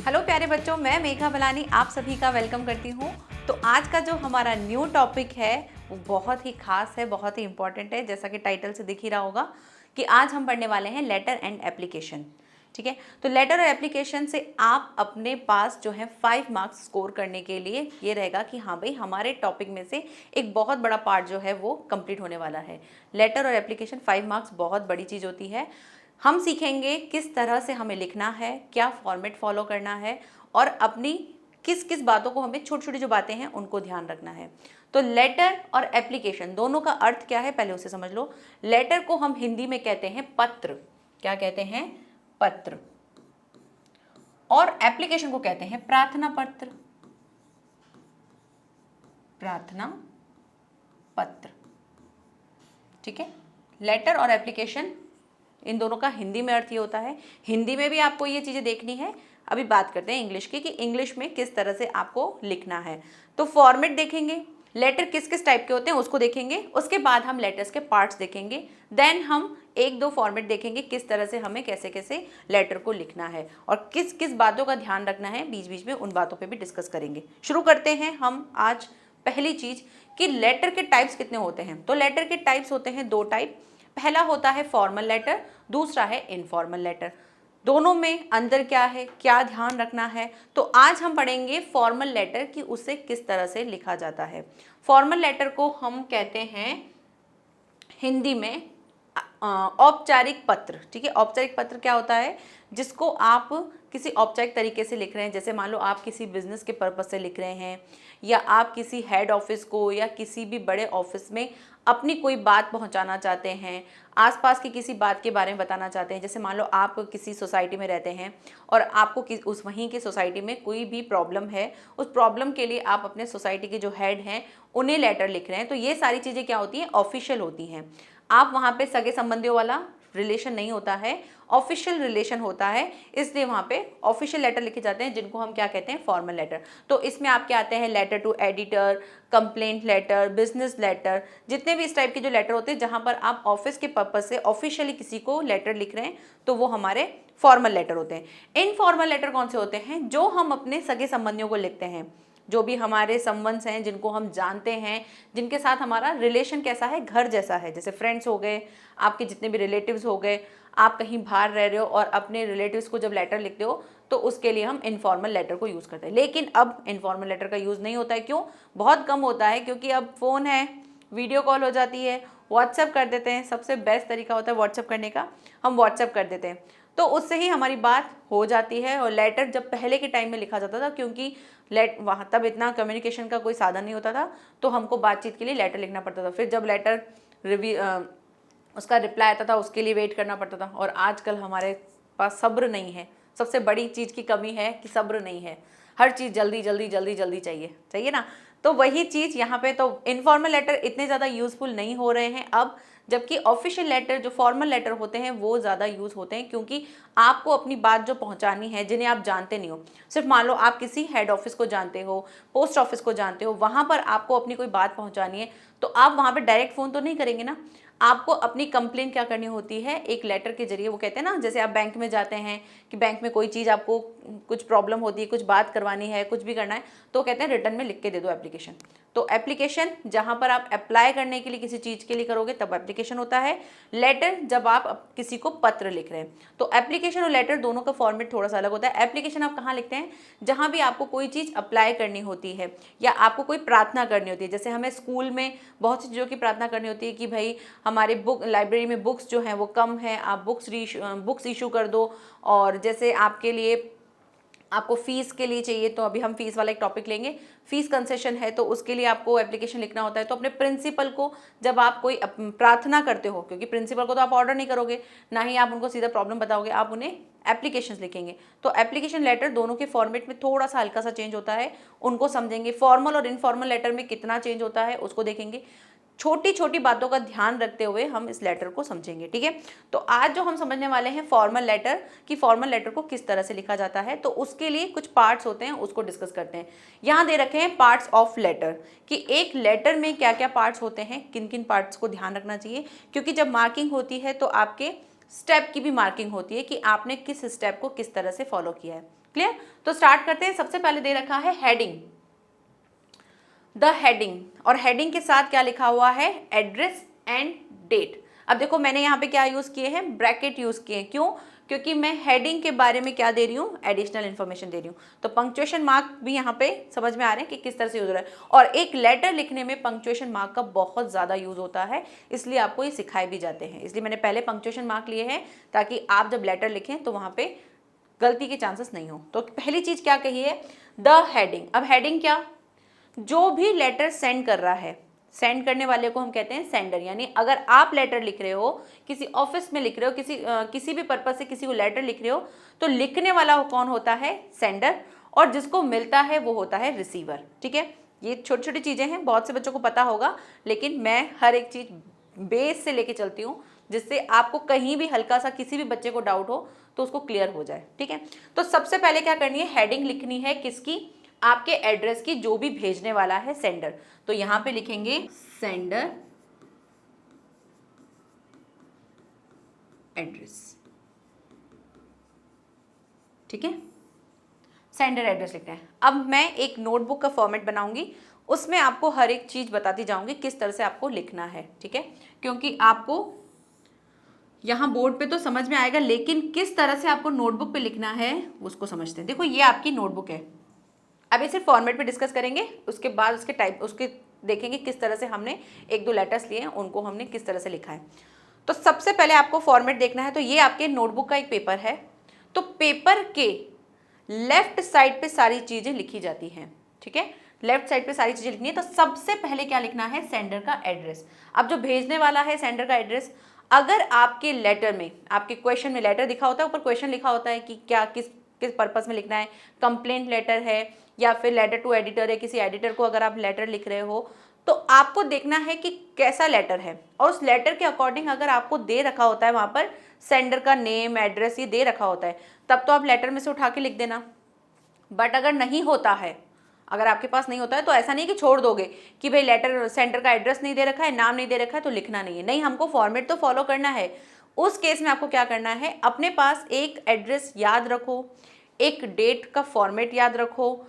Hello प्यारे बच्चों, मैं मेघा बलानी आप सभी का वेलकम करती हूँ। तो आज का जो हमारा न्यू टॉपिक है वो बहुत ही खास है, बहुत ही इंपॉर्टेंट है। जैसा कि टाइटल से दिख ही रहा होगा कि आज हम पढ़ने वाले हैं लेटर एंड एप्लीकेशन। ठीक है, तो लेटर और एप्लीकेशन से आप अपने पास जो है 5 मार्क्स स्कोर करने के लिए ये रहेगा कि हाँ भाई, हमारे टॉपिक में से एक बहुत बड़ा पार्ट जो है वो कंप्लीट होने वाला है। लेटर और एप्लीकेशन 5 मार्क्स बहुत बड़ी चीज़ होती है। हम सीखेंगे किस तरह से हमें लिखना है, क्या फॉर्मेट फॉलो करना है और अपनी किस किस बातों को, हमें छोटी छोटी जो बातें हैं उनको ध्यान रखना है। तो लेटर और एप्लीकेशन दोनों का अर्थ क्या है पहले उसे समझ लो। लेटर को हम हिंदी में कहते हैं पत्र। क्या कहते हैं? पत्र। और एप्लीकेशन को कहते हैं प्रार्थना पत्र। प्रार्थना पत्र। ठीक है, लेटर और एप्लीकेशन इन दोनों का हिंदी में अर्थ ये होता है। हिंदी में भी आपको ये चीज़ें देखनी है। अभी बात करते हैं इंग्लिश की कि इंग्लिश में किस तरह से आपको लिखना है। तो फॉर्मेट देखेंगे, लेटर किस किस टाइप के होते हैं उसको देखेंगे, उसके बाद हम लेटर्स के पार्ट्स देखेंगे, देन हम एक दो फॉर्मेट देखेंगे किस तरह से हमें कैसे कैसे लेटर को लिखना है और किस किस बातों का ध्यान रखना है। बीच बीच में उन बातों पर भी डिस्कस करेंगे। शुरू करते हैं हम आज पहली चीज़ कि लेटर के टाइप्स कितने होते हैं। तो लेटर के टाइप्स होते हैं 2 टाइप। पहला होता है फॉर्मल लेटर, दूसरा है इनफॉर्मल लेटर। दोनों में अंतर क्या है, क्या ध्यान रखना है, तो आज हम पढ़ेंगे फॉर्मल लेटर कि उसे किस तरह से लिखा जाता है। फॉर्मल लेटर को हम कहते हैं हिंदी में औपचारिक पत्र। ठीक है, औपचारिक पत्र क्या होता है? जिसको आप किसी औपचारिक तरीके से लिख रहे हैं। जैसे मान लो आप किसी बिजनेस के पर्पस से लिख रहे हैं, या आप किसी हेड ऑफिस को या किसी भी बड़े ऑफिस में अपनी कोई बात पहुंचाना चाहते हैं, आसपास की किसी बात के बारे में बताना चाहते हैं। जैसे मान लो आप किसी सोसाइटी में रहते हैं और आपको उस वहीं की सोसाइटी में कोई भी प्रॉब्लम है, उस प्रॉब्लम के लिए आप अपने सोसाइटी के जो हेड हैं उन्हें लेटर लिख रहे हैं। तो ये सारी चीज़ें क्या होती हैं? ऑफिशियल होती हैं। आप वहाँ पे सगे संबंधियों वाला रिलेशन नहीं होता है, ऑफिशियल रिलेशन होता है, इसलिए वहाँ पे ऑफिशियल लेटर लिखे जाते हैं जिनको हम क्या कहते हैं? Formal letter. तो इसमें आपके आते हैं letter to editor, complaint letter, business letter, जितने भी इस टाइप के जो लेटर होते हैं जहाँ पर आप ऑफिस के पर्पज से ऑफिशियली किसी को लेटर लिख रहे हैं, तो वो हमारे फॉर्मल लेटर होते हैं। इनफॉर्मल लेटर कौन से होते हैं? जो हम अपने सगे संबंधियों को लिखते हैं, जो भी हमारे संबंध हैं, जिनको हम जानते हैं, जिनके साथ हमारा रिलेशन कैसा है? घर जैसा है। जैसे फ्रेंड्स हो गए, आपके जितने भी रिलेटिव्स हो गए, आप कहीं बाहर रह रहे हो और अपने रिलेटिव्स को जब लेटर लिखते हो तो उसके लिए हम इनफॉर्मल लेटर को यूज़ करते हैं। लेकिन अब इनफॉर्मल लेटर का यूज़ नहीं होता है। क्यों? बहुत कम होता है, क्योंकि अब फ़ोन है, वीडियो कॉल हो जाती है, व्हाट्सएप कर देते हैं। सबसे बेस्ट तरीका होता है व्हाट्सएप करने का, हम व्हाट्सएप कर देते हैं, तो उससे ही हमारी बात हो जाती है। और लेटर जब पहले के टाइम में लिखा जाता था, क्योंकि वहाँ तब इतना कम्युनिकेशन का कोई साधन नहीं होता था, तो हमको बातचीत के लिए लेटर लिखना पड़ता था। फिर जब लेटर उसका रिप्लाई आता था उसके लिए वेट करना पड़ता था। और आजकल हमारे पास सब्र नहीं है। सबसे बड़ी चीज़ की कमी है कि सब्र नहीं है। हर चीज़ जल्दी जल्दी जल्दी जल्दी चाहिए ना। तो वही चीज़ यहाँ पे, तो इनफॉर्मल लेटर इतने ज़्यादा यूज़फुल नहीं हो रहे हैं अब, जबकि ऑफिशियल लेटर जो फॉर्मल लेटर होते हैं वो ज़्यादा यूज़ होते हैं, क्योंकि आपको अपनी बात जो पहुंचानी है, जिन्हें आप जानते नहीं हो, सिर्फ मान लो आप किसी हेड ऑफिस को जानते हो, पोस्ट ऑफिस को जानते हो, वहाँ पर आपको अपनी कोई बात पहुंचानी है, तो आप वहाँ पर डायरेक्ट फ़ोन तो नहीं करेंगे ना। आपको अपनी कंप्लेंट क्या करनी होती है? एक लेटर के जरिए। वो कहते हैं ना, जैसे आप बैंक में जाते हैं कि बैंक में कोई चीज़ आपको कुछ प्रॉब्लम होती है, कुछ बात करवानी है, कुछ भी करना है, तो कहते हैं रिटर्न में लिख के दे दो एप्लीकेशन। तो एप्लीकेशन जहाँ पर आप अप्लाई करने के लिए किसी चीज़ के लिए करोगे तब एप्लीकेशन होता है। लेटर जब आप किसी को पत्र लिख रहे हैं, तो एप्लीकेशन और लेटर दोनों का फॉर्मेट थोड़ा सा अलग होता है। एप्लीकेशन आप कहाँ लिखते हैं? जहाँ भी आपको कोई चीज़ अप्लाई करनी होती है या आपको कोई प्रार्थना करनी होती है। जैसे हमें स्कूल में बहुत सी चीज़ों की प्रार्थना करनी होती है कि भाई हमारे लाइब्रेरी में बुक्स जो हैं वो कम है, आप बुक्स इशू कर दो। और जैसे आपके लिए, आपको फीस के लिए चाहिए, तो अभी हम फीस वाला एक टॉपिक लेंगे, फीस कंसेशन है, तो उसके लिए आपको एप्लीकेशन लिखना होता है। तो अपने प्रिंसिपल को जब आप कोई प्रार्थना करते हो, क्योंकि प्रिंसिपल को तो आप ऑर्डर नहीं करोगे, ना ही आप उनको सीधा प्रॉब्लम बताओगे, आप उन्हें एप्लीकेशंस लिखेंगे। तो एप्लीकेशन लेटर दोनों के फॉर्मेट में थोड़ा सा हल्का सा चेंज होता है, उनको समझेंगे। फॉर्मल और इनफॉर्मल लेटर में कितना चेंज होता है उसको देखेंगे। छोटी छोटी बातों का ध्यान रखते हुए हम इस लेटर को समझेंगे। ठीक है, तो आज जो हम समझने वाले हैं फॉर्मल लेटर, कि फॉर्मल लेटर को किस तरह से लिखा जाता है, तो उसके लिए कुछ पार्ट्स होते हैं, उसको डिस्कस करते हैं। यहाँ दे रखे हैं पार्ट्स ऑफ लेटर, कि एक लेटर में क्या क्या पार्ट्स होते हैं, किन किन पार्ट्स को ध्यान रखना चाहिए। क्योंकि जब मार्किंग होती है तो आपके स्टेप की भी मार्किंग होती है कि आपने किस स्टेप को किस तरह से फॉलो किया है। क्लियर? तो स्टार्ट करते हैं। सबसे पहले दे रखा है हेडिंग, द हेडिंग, और हेडिंग के साथ क्या लिखा हुआ है, एड्रेस एंड डेट। अब देखो मैंने यहाँ पे क्या यूज किए हैं, ब्रैकेट यूज किए हैं। क्यों? क्योंकि मैं हेडिंग के बारे में क्या दे रही हूँ, एडिशनल इन्फॉर्मेशन दे रही हूँ। तो पंक्चुएशन मार्क भी यहाँ पे समझ में आ रहे हैं कि किस तरह से यूज हो रहा है। और एक लेटर लिखने में पंक्चुएशन मार्क का बहुत ज्यादा यूज होता है, इसलिए आपको ये सिखाए भी जाते हैं। इसलिए मैंने पहले पंक्चुएशन मार्क लिए हैं ताकि आप जब लेटर लिखें तो वहां पे गलती के चांसेस नहीं हो। तो पहली चीज क्या कही है, द हेडिंग। अब हेडिंग क्या, जो भी लेटर सेंड कर रहा है, सेंड करने वाले को हम कहते हैं सेंडर। यानी अगर आप लेटर लिख रहे हो, किसी ऑफिस में लिख रहे हो, किसी भी पर्पज से किसी को लेटर लिख रहे हो, तो लिखने वाला कौन होता है, सेंडर, और जिसको मिलता है वो होता है रिसीवर। ठीक है, ये छोटी छोटी चीजें हैं, बहुत से बच्चों को पता होगा, लेकिन मैं हर एक चीज बेस से लेके चलती हूँ जिससे आपको कहीं भी हल्का सा किसी भी बच्चे को डाउट हो तो उसको क्लियर हो जाए। ठीक है, तो सबसे पहले क्या करनी है, हेडिंग लिखनी है किसकी, आपके एड्रेस की, जो भी भेजने वाला है, सेंडर। तो यहां पे लिखेंगे सेंडर एड्रेस। ठीक है, सेंडर एड्रेस लिखना है। अब मैं एक नोटबुक का फॉर्मेट बनाऊंगी, उसमें आपको हर एक चीज बताती जाऊंगी किस तरह से आपको लिखना है। ठीक है, क्योंकि आपको यहाँ बोर्ड पे तो समझ में आएगा, लेकिन किस तरह से आपको नोटबुक पे लिखना है उसको समझते हैं। देखो ये आपकी नोटबुक है, अभी सिर्फ फॉर्मेट पे डिस्कस करेंगे, उसके बाद उसके टाइप उसके देखेंगे किस तरह से हमने एक दो लेटर्स लिए हैं, उनको हमने किस तरह से लिखा है। तो सबसे पहले आपको फॉर्मेट देखना है। तो ये आपके नोटबुक का एक पेपर है, तो पेपर के लेफ्ट साइड पे सारी चीजें लिखी जाती हैं। ठीक है, लेफ्ट साइड पे सारी चीजें लिखनी है। तो सबसे पहले क्या लिखना है, सेंडर का एड्रेस। अब जो भेजने वाला है, सेंडर का एड्रेस। अगर आपके लेटर में, आपके क्वेश्चन में लेटर लिखा होता है, ऊपर क्वेश्चन लिखा होता है कि क्या किस पर्पस में लिखना है, कंप्लेंट लेटर है या फिर लेटर टू एडिटर है, किसी एडिटर को अगर आप लेटर लिख रहे हो, तो आपको देखना है कि कैसा लेटर है, और उस लेटर के अकॉर्डिंग अगर आपको दे रखा होता है वहां पर सेंडर का नेम, एड्रेस, ये दे रखा होता है, तब तो आप लेटर में से उठा के लिख देना। बट अगर नहीं होता है, अगर आपके पास नहीं होता है, तो ऐसा नहीं कि छोड़ दोगे कि भाई लेटर सेंडर का एड्रेस नहीं दे रखा है, नाम नहीं दे रखा है, तो लिखना नहीं है। नहीं, हमको फॉर्मेट तो फॉलो करना है। उस केस में आपको क्या करना है, अपने पास एक एड्रेस याद रखो, एक डेट का फॉर्मेट याद रखो,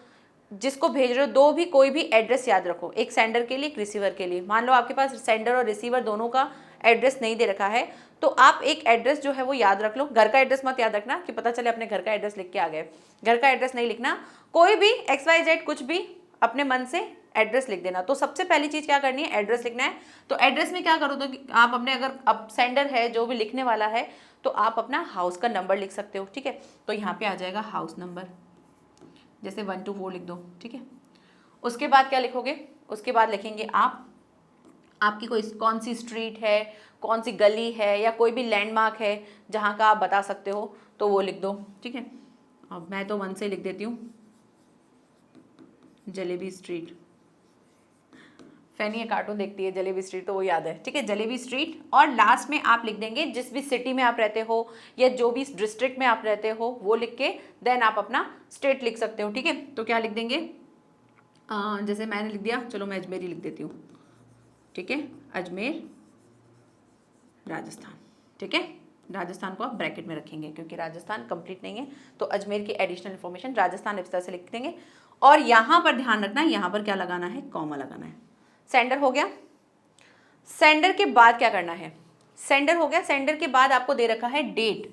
जिसको भेज रहे हो दो भी, कोई भी एड्रेस याद रखो, एक सेंडर के लिए, एक रिसीवर के लिए। मान लो आपके पास सेंडर और रिसीवर दोनों का एड्रेस नहीं दे रखा है, तो आप एक एड्रेस जो है वो याद रख लो। घर का एड्रेस मत याद रखना कि पता चले अपने घर का एड्रेस लिख के आ गए, घर का एड्रेस नहीं लिखना। कोई भी XYZ कुछ भी अपने मन से एड्रेस लिख देना। तो सबसे पहली चीज क्या करनी है, एड्रेस लिखना है। तो एड्रेस में क्या करो, तो आप अपने, अगर अब सेंडर है जो भी लिखने वाला है, तो आप अपना हाउस का नंबर लिख सकते हो। ठीक है, तो यहाँ पे आ जाएगा हाउस नंबर, जैसे 1 to 4 लिख दो। ठीक है, उसके बाद क्या लिखोगे, उसके बाद लिखेंगे आप, आपकी कोई कौन सी स्ट्रीट है, कौन सी गली है, या कोई भी लैंडमार्क है जहाँ का आप बता सकते हो, तो वो लिख दो। ठीक है, अब मैं तो 1 से लिख देती हूँ, जलेबी स्ट्रीट। फैनी ये कार्टून देखती है जलेबी स्ट्रीट, तो वो याद है। ठीक है, जलेबी स्ट्रीट। और लास्ट में आप लिख देंगे जिस भी सिटी में आप रहते हो या जो भी डिस्ट्रिक्ट में आप रहते हो वो लिख के देन आप अपना स्टेट लिख सकते हो। ठीक है, तो क्या लिख देंगे, जैसे मैंने लिख दिया, चलो मैं अजमेर ही लिख देती हूँ। ठीक है, अजमेर राजस्थान। ठीक है, राजस्थान को आप ब्रैकेट में रखेंगे क्योंकि राजस्थान कंप्लीट नहीं है, तो अजमेर की एडिशनल इन्फॉर्मेशन राजस्थान इस तरह से लिख देंगे। और यहाँ पर ध्यान रखना, यहाँ पर क्या लगाना है, कॉमा लगाना है। सेंडर हो गया। सेंडर के बाद क्या करना है, सेंडर हो गया। सेंडर के बाद आपको दे रखा है डेट।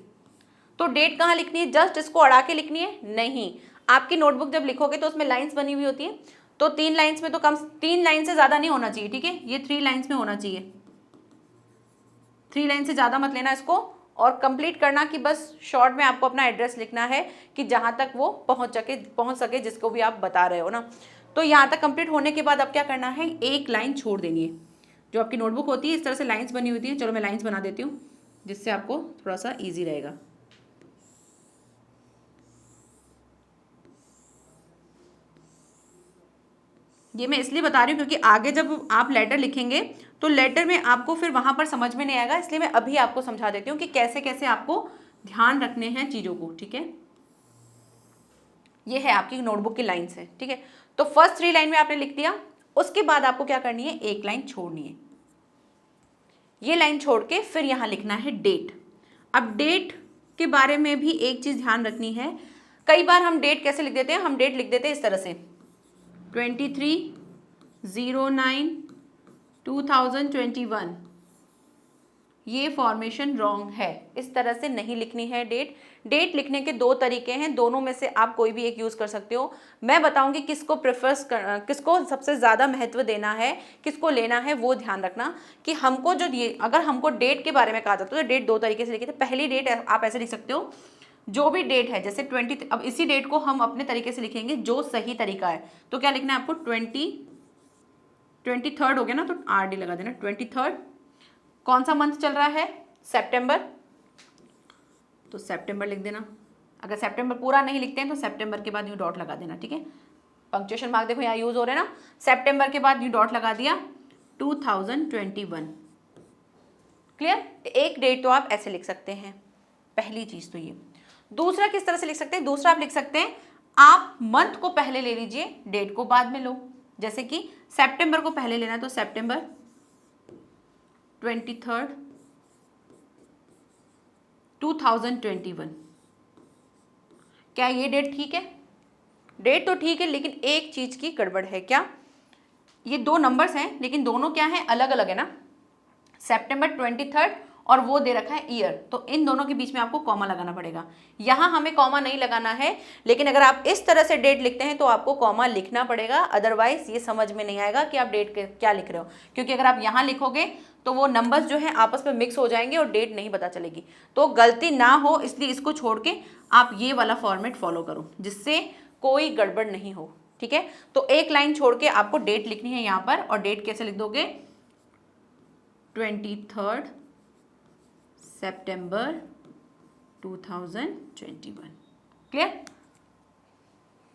तो डेट कहाँ लिखनी है, जस्ट इसको अड़ा के लिखनी है? नहीं, आपकी नोटबुक जब लिखोगे तो उसमें लाइंस बनी हुई होती है, तो 3 लाइंस में तो कम, 3 लाइन से ज्यादा नहीं होना चाहिए। ठीक है, ये 3 लाइंस में होना चाहिए, 3 लाइन से ज्यादा मत लेना इसको, और कंप्लीट करना कि बस शॉर्ट में आपको अपना एड्रेस लिखना है कि जहां तक वो पहुंच सके जिसको भी आप बता रहे हो ना। तो यहाँ तक कंप्लीट होने के बाद अब क्या करना है, एक लाइन छोड़ देनी है। जो आपकी नोटबुक होती है इस तरह से लाइंस बनी होती है, चलो मैं लाइंस बना देती हूँ जिससे आपको थोड़ा सा ईजी रहेगा। ये मैं इसलिए बता रही हूँ क्योंकि आगे जब आप लेटर लिखेंगे तो लेटर में आपको फिर वहां पर समझ में नहीं आएगा, इसलिए मैं अभी आपको समझा देती हूँ कि कैसे कैसे आपको ध्यान रखने हैं चीजों को। ठीक है, ये है आपकी नोटबुक की लाइंस है। ठीक है, तो फर्स्ट 3 लाइन में आपने लिख दिया, उसके बाद आपको क्या करनी है, एक लाइन छोड़नी है। ये लाइन छोड़ के फिर यहां लिखना है डेट। अब डेट के बारे में भी एक चीज ध्यान रखनी है, कई बार हम डेट कैसे लिख देते हैं, हम डेट लिख देते हैं इस तरह से 23/09/2021, ये फॉर्मेशन रॉन्ग है। इस तरह से नहीं लिखनी है डेट। डेट लिखने के दो तरीके हैं, दोनों में से आप कोई भी एक यूज़ कर सकते हो। मैं बताऊंगी किसको किसको सबसे ज़्यादा महत्व देना है, किसको लेना है, वो ध्यान रखना कि हमको जो ये, अगर हमको डेट के बारे में कहा जाता है तो डेट दो तरीके से लिखी थी। पहली डेट आप ऐसे लिख सकते हो, जो भी डेट है जैसे 20, अब इसी डेट को हम अपने तरीके से लिखेंगे जो सही तरीका है। तो क्या लिखना है आपको, 23 हो गया ना, तो RD लगा देना। 23, कौन सा मंथ चल रहा है, सितंबर, तो सितंबर लिख देना। अगर सितंबर पूरा नहीं लिखते हैं तो सितंबर के बाद यूँ डॉट लगा देना, ठीक है। पंक्चुएशन मार्क देखो यहाँ यूज हो रहे हैं ना, सितंबर के बाद यूँ डॉट लगा दिया 2021। क्लियर। एक डेट तो आप ऐसे लिख सकते हैं, पहली चीज तो ये। दूसरा किस तरह से लिख सकते हैं, दूसरा आप लिख सकते हैं, आप मंथ को पहले ले लीजिए, डेट को बाद में लो। जैसे कि सितंबर को पहले लेना तो सितंबर 23, 2021। क्या ये डेट ठीक है, डेट तो ठीक है, लेकिन एक चीज की गड़बड़ है। क्या, ये दो नंबर्स हैं लेकिन दोनों क्या है, अलग अलग है ना। सितंबर 23 और वो दे रखा है ईयर, तो इन दोनों के बीच में आपको कॉमा लगाना पड़ेगा। यहाँ हमें कॉमा नहीं लगाना है, लेकिन अगर आप इस तरह से डेट लिखते हैं तो आपको कॉमा लिखना पड़ेगा, अदरवाइज ये समझ में नहीं आएगा कि आप डेट क्या लिख रहे हो। क्योंकि अगर आप यहाँ लिखोगे तो वो नंबर्स जो है आपस में मिक्स हो जाएंगे और डेट नहीं पता चलेगी। तो गलती ना हो इसलिए इसको छोड़ के आप ये वाला फॉर्मेट फॉलो करो, जिससे कोई गड़बड़ नहीं हो, ठीक है। तो एक लाइन छोड़ के आपको डेट लिखनी है यहाँ पर, और डेट कैसे लिख दोगे, 23 सितंबर 2021। क्लियर।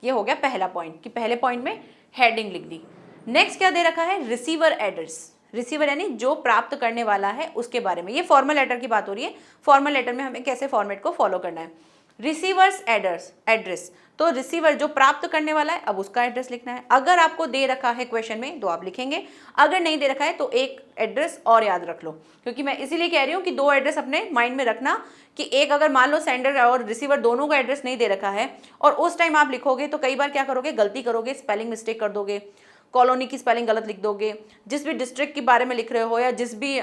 ये हो गया पहला पॉइंट, कि पहले पॉइंट में हेडिंग लिख दी। नेक्स्ट क्या दे रखा है, रिसीवर एड्रेस। रिसीवर यानी जो प्राप्त करने वाला है उसके बारे में, ये फॉर्मल लेटर की बात हो रही है। फॉर्मल लेटर में हमें कैसे फॉर्मेट को फॉलो करना है। रिसीवर्स एड्रेस, तो रिसीवर जो प्राप्त करने वाला है अब उसका एड्रेस लिखना है। अगर आपको दे रखा है क्वेश्चन में तो आप लिखेंगे, अगर नहीं दे रखा है तो एक एड्रेस और याद रख लो। क्योंकि मैं इसीलिए कह रही हूँ कि दो एड्रेस अपने माइंड में रखना, कि एक अगर मान लो सेंडर और रिसीवर दोनों का एड्रेस नहीं दे रखा है और उस टाइम आप लिखोगे तो कई बार क्या करोगे, गलती करोगे, स्पेलिंग मिस्टेक कर दोगे, कॉलोनी की स्पेलिंग गलत लिख दोगे, जिस भी डिस्ट्रिक्ट के बारे में लिख रहे हो या जिस भी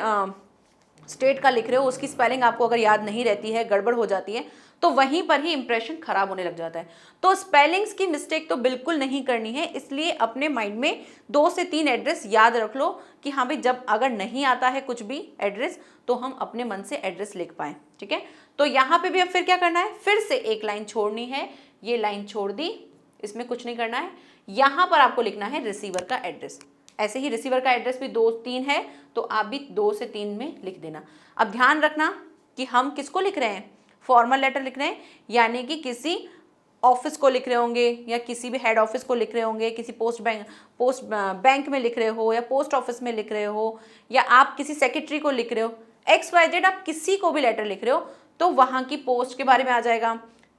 स्टेट का लिख रहे हो उसकी स्पेलिंग आपको अगर याद नहीं रहती है, गड़बड़ हो जाती है, तो वहीं पर ही इंप्रेशन खराब होने लग जाता है। तो स्पेलिंग्स की मिस्टेक तो बिल्कुल नहीं करनी है, इसलिए अपने माइंड में 2 से 3 एड्रेस याद रख लो कि हाँ भाई जब अगर नहीं आता है कुछ भी एड्रेस तो हम अपने मन से एड्रेस लिख पाएँ, ठीक है। तो यहाँ पे भी अब फिर क्या करना है, फिर से एक लाइन छोड़नी है, ये लाइन छोड़ दी, इसमें कुछ नहीं करना है। यहाँ पर आपको लिखना है रिसीवर का एड्रेस। ऐसे ही रिसीवर का एड्रेस भी 2-3 है तो आप भी 2 से 3 में लिख देना। अब ध्यान रखना कि हम किसको लिख रहे हैं, फॉर्मल लेटर लिख रहे हैं, यानी कि किसी ऑफिस को लिख रहे होंगे या किसी भी हेड ऑफिस को लिख रहे होंगे, किसी पोस्ट बैंक में लिख रहे हो या पोस्ट ऑफिस में लिख रहे हो, या आप किसी सेक्रेटरी को लिख रहे हो, XYZ आप किसी को भी लेटर लिख रहे हो तो वहाँ की पोस्ट के बारे में आ जाएगा,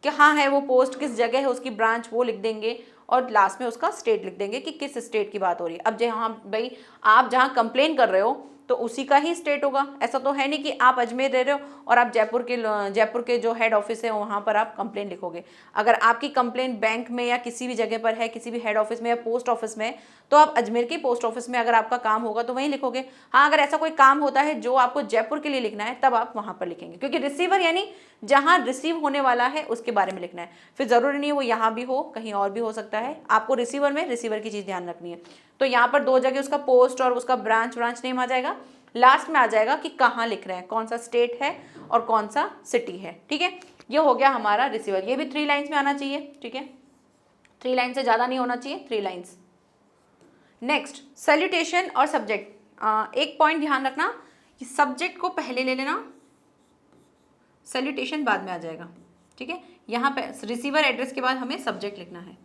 कहाँ है वो पोस्ट, किस जगह है उसकी ब्रांच, वो लिख देंगे, और लास्ट में उसका स्टेट लिख देंगे कि किस स्टेट की बात हो रही है। अब जहाँ भाई आप जहाँ कंप्लेन कर रहे हो तो उसी का ही स्टेट होगा। ऐसा तो है नहीं कि आप अजमेर रह रहे हो और आप जयपुर के जो हेड ऑफिस है वहाँ पर आप कंप्लेन लिखोगे। अगर आपकी कंप्लेन बैंक में या किसी भी जगह पर है, किसी भी हेड ऑफिस में या पोस्ट ऑफिस में, तो आप अजमेर के पोस्ट ऑफिस में अगर आपका काम होगा तो वहीं लिखोगे। हाँ, अगर ऐसा कोई काम होता है जो आपको जयपुर के लिए लिखना है तब आप वहाँ पर लिखेंगे, क्योंकि रिसीवर यानी जहाँ रिसीव होने वाला है उसके बारे में लिखना है। फिर ज़रूरी नहीं है वो यहाँ भी हो, कहीं और भी हो सकता है। आपको रिसीवर में रिसीवर की चीज़ ध्यान रखनी है। तो यहाँ पर 2 जगह उसका पोस्ट और उसका ब्रांच नेम आ जाएगा, लास्ट में आ जाएगा कि कहाँ लिख रहे हैं, कौन सा स्टेट है और कौन सा सिटी है, ठीक है। ये हो गया हमारा रिसीवर। ये भी 3 लाइन्स में आना चाहिए, ठीक है, 3 लाइन से ज़्यादा नहीं होना चाहिए, 3 लाइन्स। नेक्स्ट सैल्यूटेशन और सब्जेक्ट। एक पॉइंट ध्यान रखना कि सब्जेक्ट को पहले ले लेना, सैल्यूटेशन बाद में आ जाएगा, ठीक है। यहाँ पे रिसीवर एड्रेस के बाद हमें सब्जेक्ट लिखना है,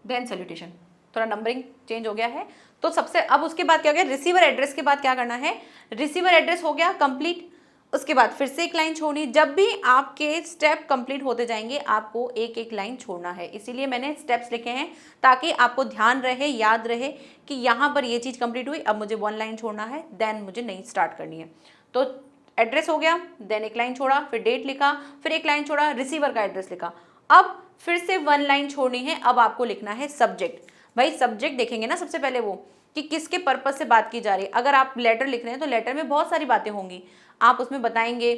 देन सैल्यूटेशन। थोड़ा नंबरिंग चेंज हो गया है। तो सबसे अब उसके बाद क्या हो गया, रिसीवर एड्रेस के बाद क्या करना है, रिसीवर एड्रेस हो गया कंप्लीट। उसके बाद फिर से एक लाइन छोड़नी। जब भी आपके स्टेप कंप्लीट होते जाएंगे आपको एक एक लाइन छोड़ना है, इसीलिए मैंने स्टेप्स लिखे हैं ताकि आपको ध्यान रहे, याद रहे कि यहाँ पर ये चीज़ कंप्लीट हुई, अब मुझे 1 लाइन छोड़ना है, देन मुझे नई स्टार्ट करनी है। तो एड्रेस हो गया, देन एक लाइन छोड़ा, फिर डेट लिखा, फिर एक लाइन छोड़ा, रिसीवर का एड्रेस लिखा। अब फिर से 1 लाइन छोड़नी है, अब आपको लिखना है सब्जेक्ट। भाई सब्जेक्ट देखेंगे ना सबसे पहले वो कि किसके पर्पज से बात की जा रही है। अगर आप लेटर लिख रहे हैं तो लेटर में बहुत सारी बातें होंगी, आप उसमें बताएंगे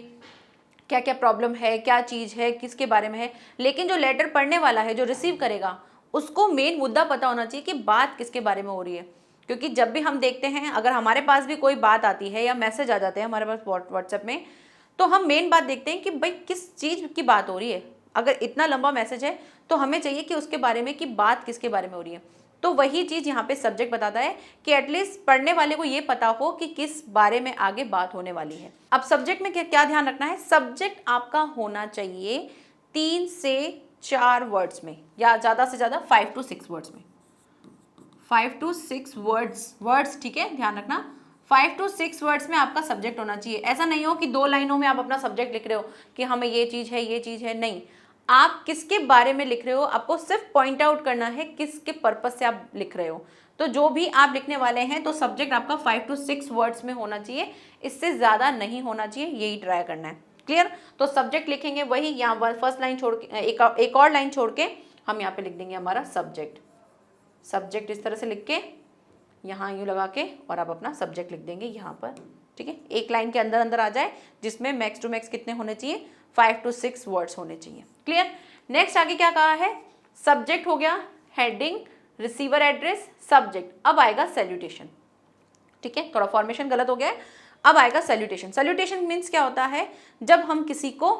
क्या क्या प्रॉब्लम है, क्या चीज़ है, किसके बारे में है। लेकिन जो लेटर पढ़ने वाला है, जो रिसीव करेगा, उसको मेन मुद्दा पता होना चाहिए कि बात किसके बारे में हो रही है। क्योंकि जब भी हम देखते हैं, अगर हमारे पास भी कोई बात आती है या मैसेज आ जाते हैं हमारे पास व्हाट्सएप में, तो हम मेन बात देखते हैं कि भाई किस चीज़ की बात हो रही है। अगर इतना लंबा मैसेज है तो हमें चाहिए कि उसके बारे में, कि बात किसके बारे में हो रही है। तो वही चीज़ यहाँ पे सब्जेक्ट बताता है कि एटलीस्ट पढ़ने वाले को ये पता हो कि किस बारे में आगे बात होने वाली है। अब सब्जेक्ट में क्या ध्यान रखना है, सब्जेक्ट आपका होना चाहिए 3 से 4 वर्ड्स में, या ज़्यादा से ज़्यादा 5 to 6 वर्ड्स में। 5 to 6 वर्ड्स, ठीक है, ध्यान रखना 5 to 6 वर्ड्स में आपका सब्जेक्ट होना चाहिए। ऐसा नहीं हो कि 2 लाइनों में आप अपना सब्जेक्ट लिख रहे हो कि हमें ये चीज़ है, ये चीज़ है, नहीं। आप किसके बारे में लिख रहे हो, आपको सिर्फ पॉइंट आउट करना है किसके पर्पस से आप लिख रहे हो। तो जो भी आप लिखने वाले हैं तो सब्जेक्ट आपका 5 to 6 वर्ड्स में होना चाहिए, इससे ज़्यादा नहीं होना चाहिए, यही ट्राई करना है। क्लियर? तो सब्जेक्ट लिखेंगे वही, यहाँ फर्स्ट लाइन छोड़ के एक और लाइन छोड़ के हम यहाँ पे लिख देंगे हमारा सब्जेक्ट। सब्जेक्ट इस तरह से लिख के यहाँ यूँ लगा के और आप अपना सब्जेक्ट लिख देंगे यहाँ पर, ठीक है। एक लाइन के अंदर अंदर आ जाए, जिसमें मैक्स टू मैक्स कितने होने चाहिए, 5 to 6 वर्ड्स होने चाहिए। क्लियर? नेक्स्ट आगे क्या कहा है, सब्जेक्ट हो गया, हेडिंग, रिसीवर एड्रेस, सब्जेक्ट। अब आएगा सैल्यूटेशन, ठीक है, थोड़ा फॉर्मेशन गलत हो गया है। अब आएगा सैल्यूटेशन। सैल्यूटेशन मीन्स क्या होता है, जब हम किसी को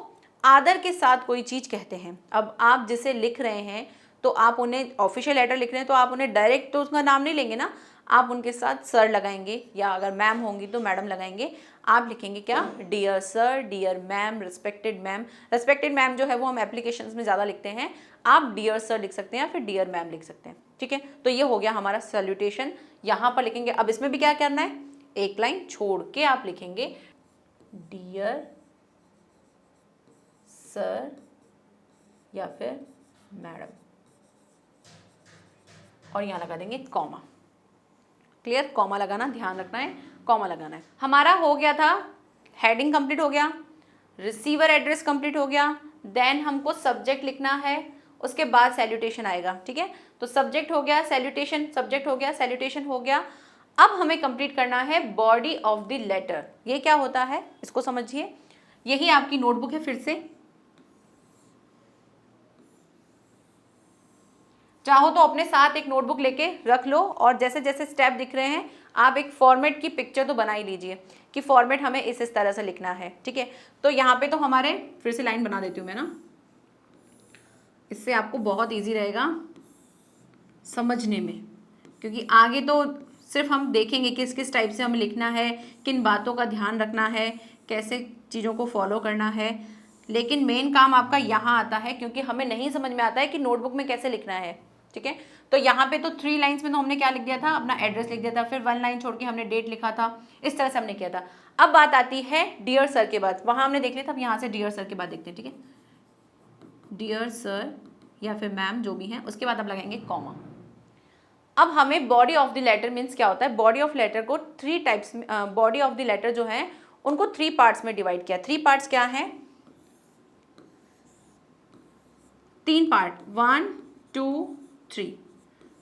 आदर के साथ कोई चीज़ कहते हैं। अब आप जिसे लिख रहे हैं तो आप उन्हें ऑफिशियल लेटर लिख रहे हैं तो आप उन्हें डायरेक्ट तो उसका नाम नहीं लेंगे ना, आप उनके साथ सर लगाएंगे, या अगर मैम होंगी तो मैडम लगाएंगे। आप लिखेंगे क्या, dear sir, dear ma'am, respected ma'am. Respected ma'am जो है वो हम एप्लीकेशंस में ज़्यादा लिखते हैं, आप डियर सर लिख सकते हैं या फिर डियर मैम लिख सकते हैं, ठीक है। तो ये हो गया हमारा सैल्यूटेशन, यहाँ पर लिखेंगे। अब इसमें भी क्या करना है, एक लाइन छोड़ के आप लिखेंगे डियर सर या फिर मैडम, और यहाँ लगा देंगे कॉमा। क्लियर? कॉमा लगाना ध्यान रखना है, कॉमा लगाना है। हमारा हो गया था, हेडिंग कंप्लीट हो गया, रिसीवर एड्रेस कंप्लीट हो गया, देन हमको सब्जेक्ट लिखना है, उसके बाद सैल्यूटेशन आएगा, ठीक है। तो सब्जेक्ट हो गया, सैल्यूटेशन, सब्जेक्ट हो गया, सैल्यूटेशन हो गया। अब हमें कंप्लीट करना है बॉडी ऑफ द लेटर। ये क्या होता है इसको समझिए, यही आपकी नोटबुक है। फिर से चाहो तो अपने साथ एक नोटबुक लेके रख लो, और जैसे जैसे स्टेप दिख रहे हैं आप एक फॉर्मेट की पिक्चर तो बना ही लीजिए कि फॉर्मेट हमें इस तरह से लिखना है, ठीक है। तो यहाँ पे तो हमारे, फिर से लाइन बना देती हूँ मैं ना, इससे आपको बहुत इजी रहेगा समझने में, क्योंकि आगे तो सिर्फ हम देखेंगे किस किस टाइप से हमें लिखना है, किन बातों का ध्यान रखना है, कैसे चीज़ों को फॉलो करना है। लेकिन मेन काम आपका यहाँ आता है, क्योंकि हमें नहीं समझ में आता है कि नोटबुक में कैसे लिखना है, ठीक है। तो यहाँ पे तो 3 लाइन्स में तो हमने क्या लिख दिया था, अपना एड्रेस लिख दिया था, फिर 1 लाइन छोड़ के हमने डेट लिखा था, इस तरह से हमने किया था। अब बात आती है डियर सर के बाद, वहाँ हमने देख लिया था, अब यहाँ से डियर सर के बाद देखते हैं, ठीक है। डियर सर या फिर मैम जो भी हैं, उसके बाद आप लगाएंगे कॉमा। अब हमें body of the letter means क्या होता है, बॉडी ऑफ लेटर को 3 टाइप्स में, बॉडी ऑफ द लेटर जो है उनको 3 पार्ट्स में डिवाइड किया। 3 पार्ट्स क्या हैं, 3 पार्ट, 1 2 3।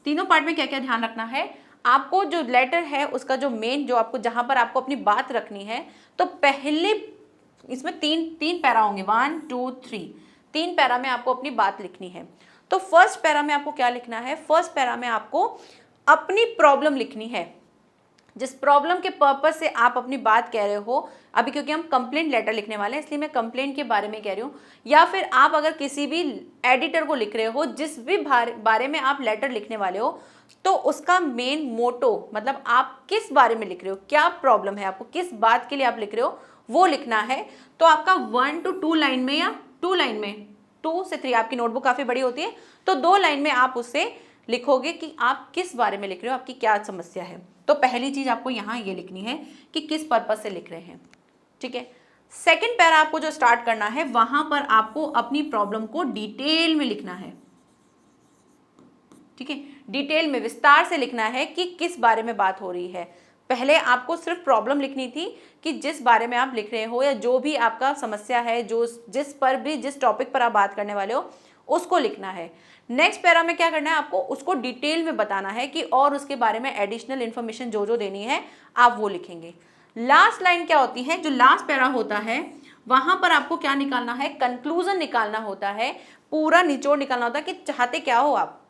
तीनों पार्ट में क्या क्या ध्यान रखना है आपको, जो लेटर है उसका जो मेन, जो आपको जहां पर आपको अपनी बात रखनी है, तो पहले इसमें 3 पैरा होंगे, 1 2 3, 3 पैरा में आपको अपनी बात लिखनी है। तो फर्स्ट पैरा में आपको क्या लिखना है, फर्स्ट पैरा में आपको अपनी प्रॉब्लम लिखनी है, जिस प्रॉब्लम के पर्पस से आप अपनी बात कह रहे हो। अभी क्योंकि हम कंप्लेंट लेटर लिखने वाले हैं इसलिए मैं कंप्लेंट के बारे में कह रही हूँ, या फिर आप अगर किसी भी एडिटर को लिख रहे हो, जिस भी बारे में आप लेटर लिखने वाले हो, तो उसका मेन मोटो, मतलब आप किस बारे में लिख रहे हो, क्या प्रॉब्लम है आपको, किस बात के लिए आप लिख रहे हो, वो लिखना है। तो आपका 1 to 2 लाइन में, या 2 लाइन में, 2 से 3, आपकी नोटबुक काफ़ी बड़ी होती है, तो 2 लाइन में आप उससे लिखोगे कि आप किस बारे में लिख रहे हो, आपकी क्या समस्या है। तो पहली चीज़ आपको यहाँ ये लिखनी है कि किस पर्पज से लिख रहे हैं, ठीक है। सेकंड पैरा आपको जो स्टार्ट करना है, वहां पर आपको अपनी प्रॉब्लम को डिटेल में लिखना है, ठीक है। डिटेल में विस्तार से लिखना है कि किस बारे में बात हो रही है, पहले आपको सिर्फ प्रॉब्लम लिखनी थी कि जिस बारे में आप लिख रहे हो या जो भी आपका समस्या है, जो जिस टॉपिक पर आप बात करने वाले हो उसको लिखना है। नेक्स्ट पैरा में क्या करना है, आपको उसको डिटेल में बताना है कि और उसके बारे में एडिशनल इन्फॉर्मेशन जो जो देनी है आप वो लिखेंगे। लास्ट लाइन क्या होती है, जो लास्ट पैरा होता है वहां पर आपको क्या निकालना है, कंक्लूजन निकालना होता है, पूरा निचोड़ निकालना होता है कि चाहते क्या हो आप।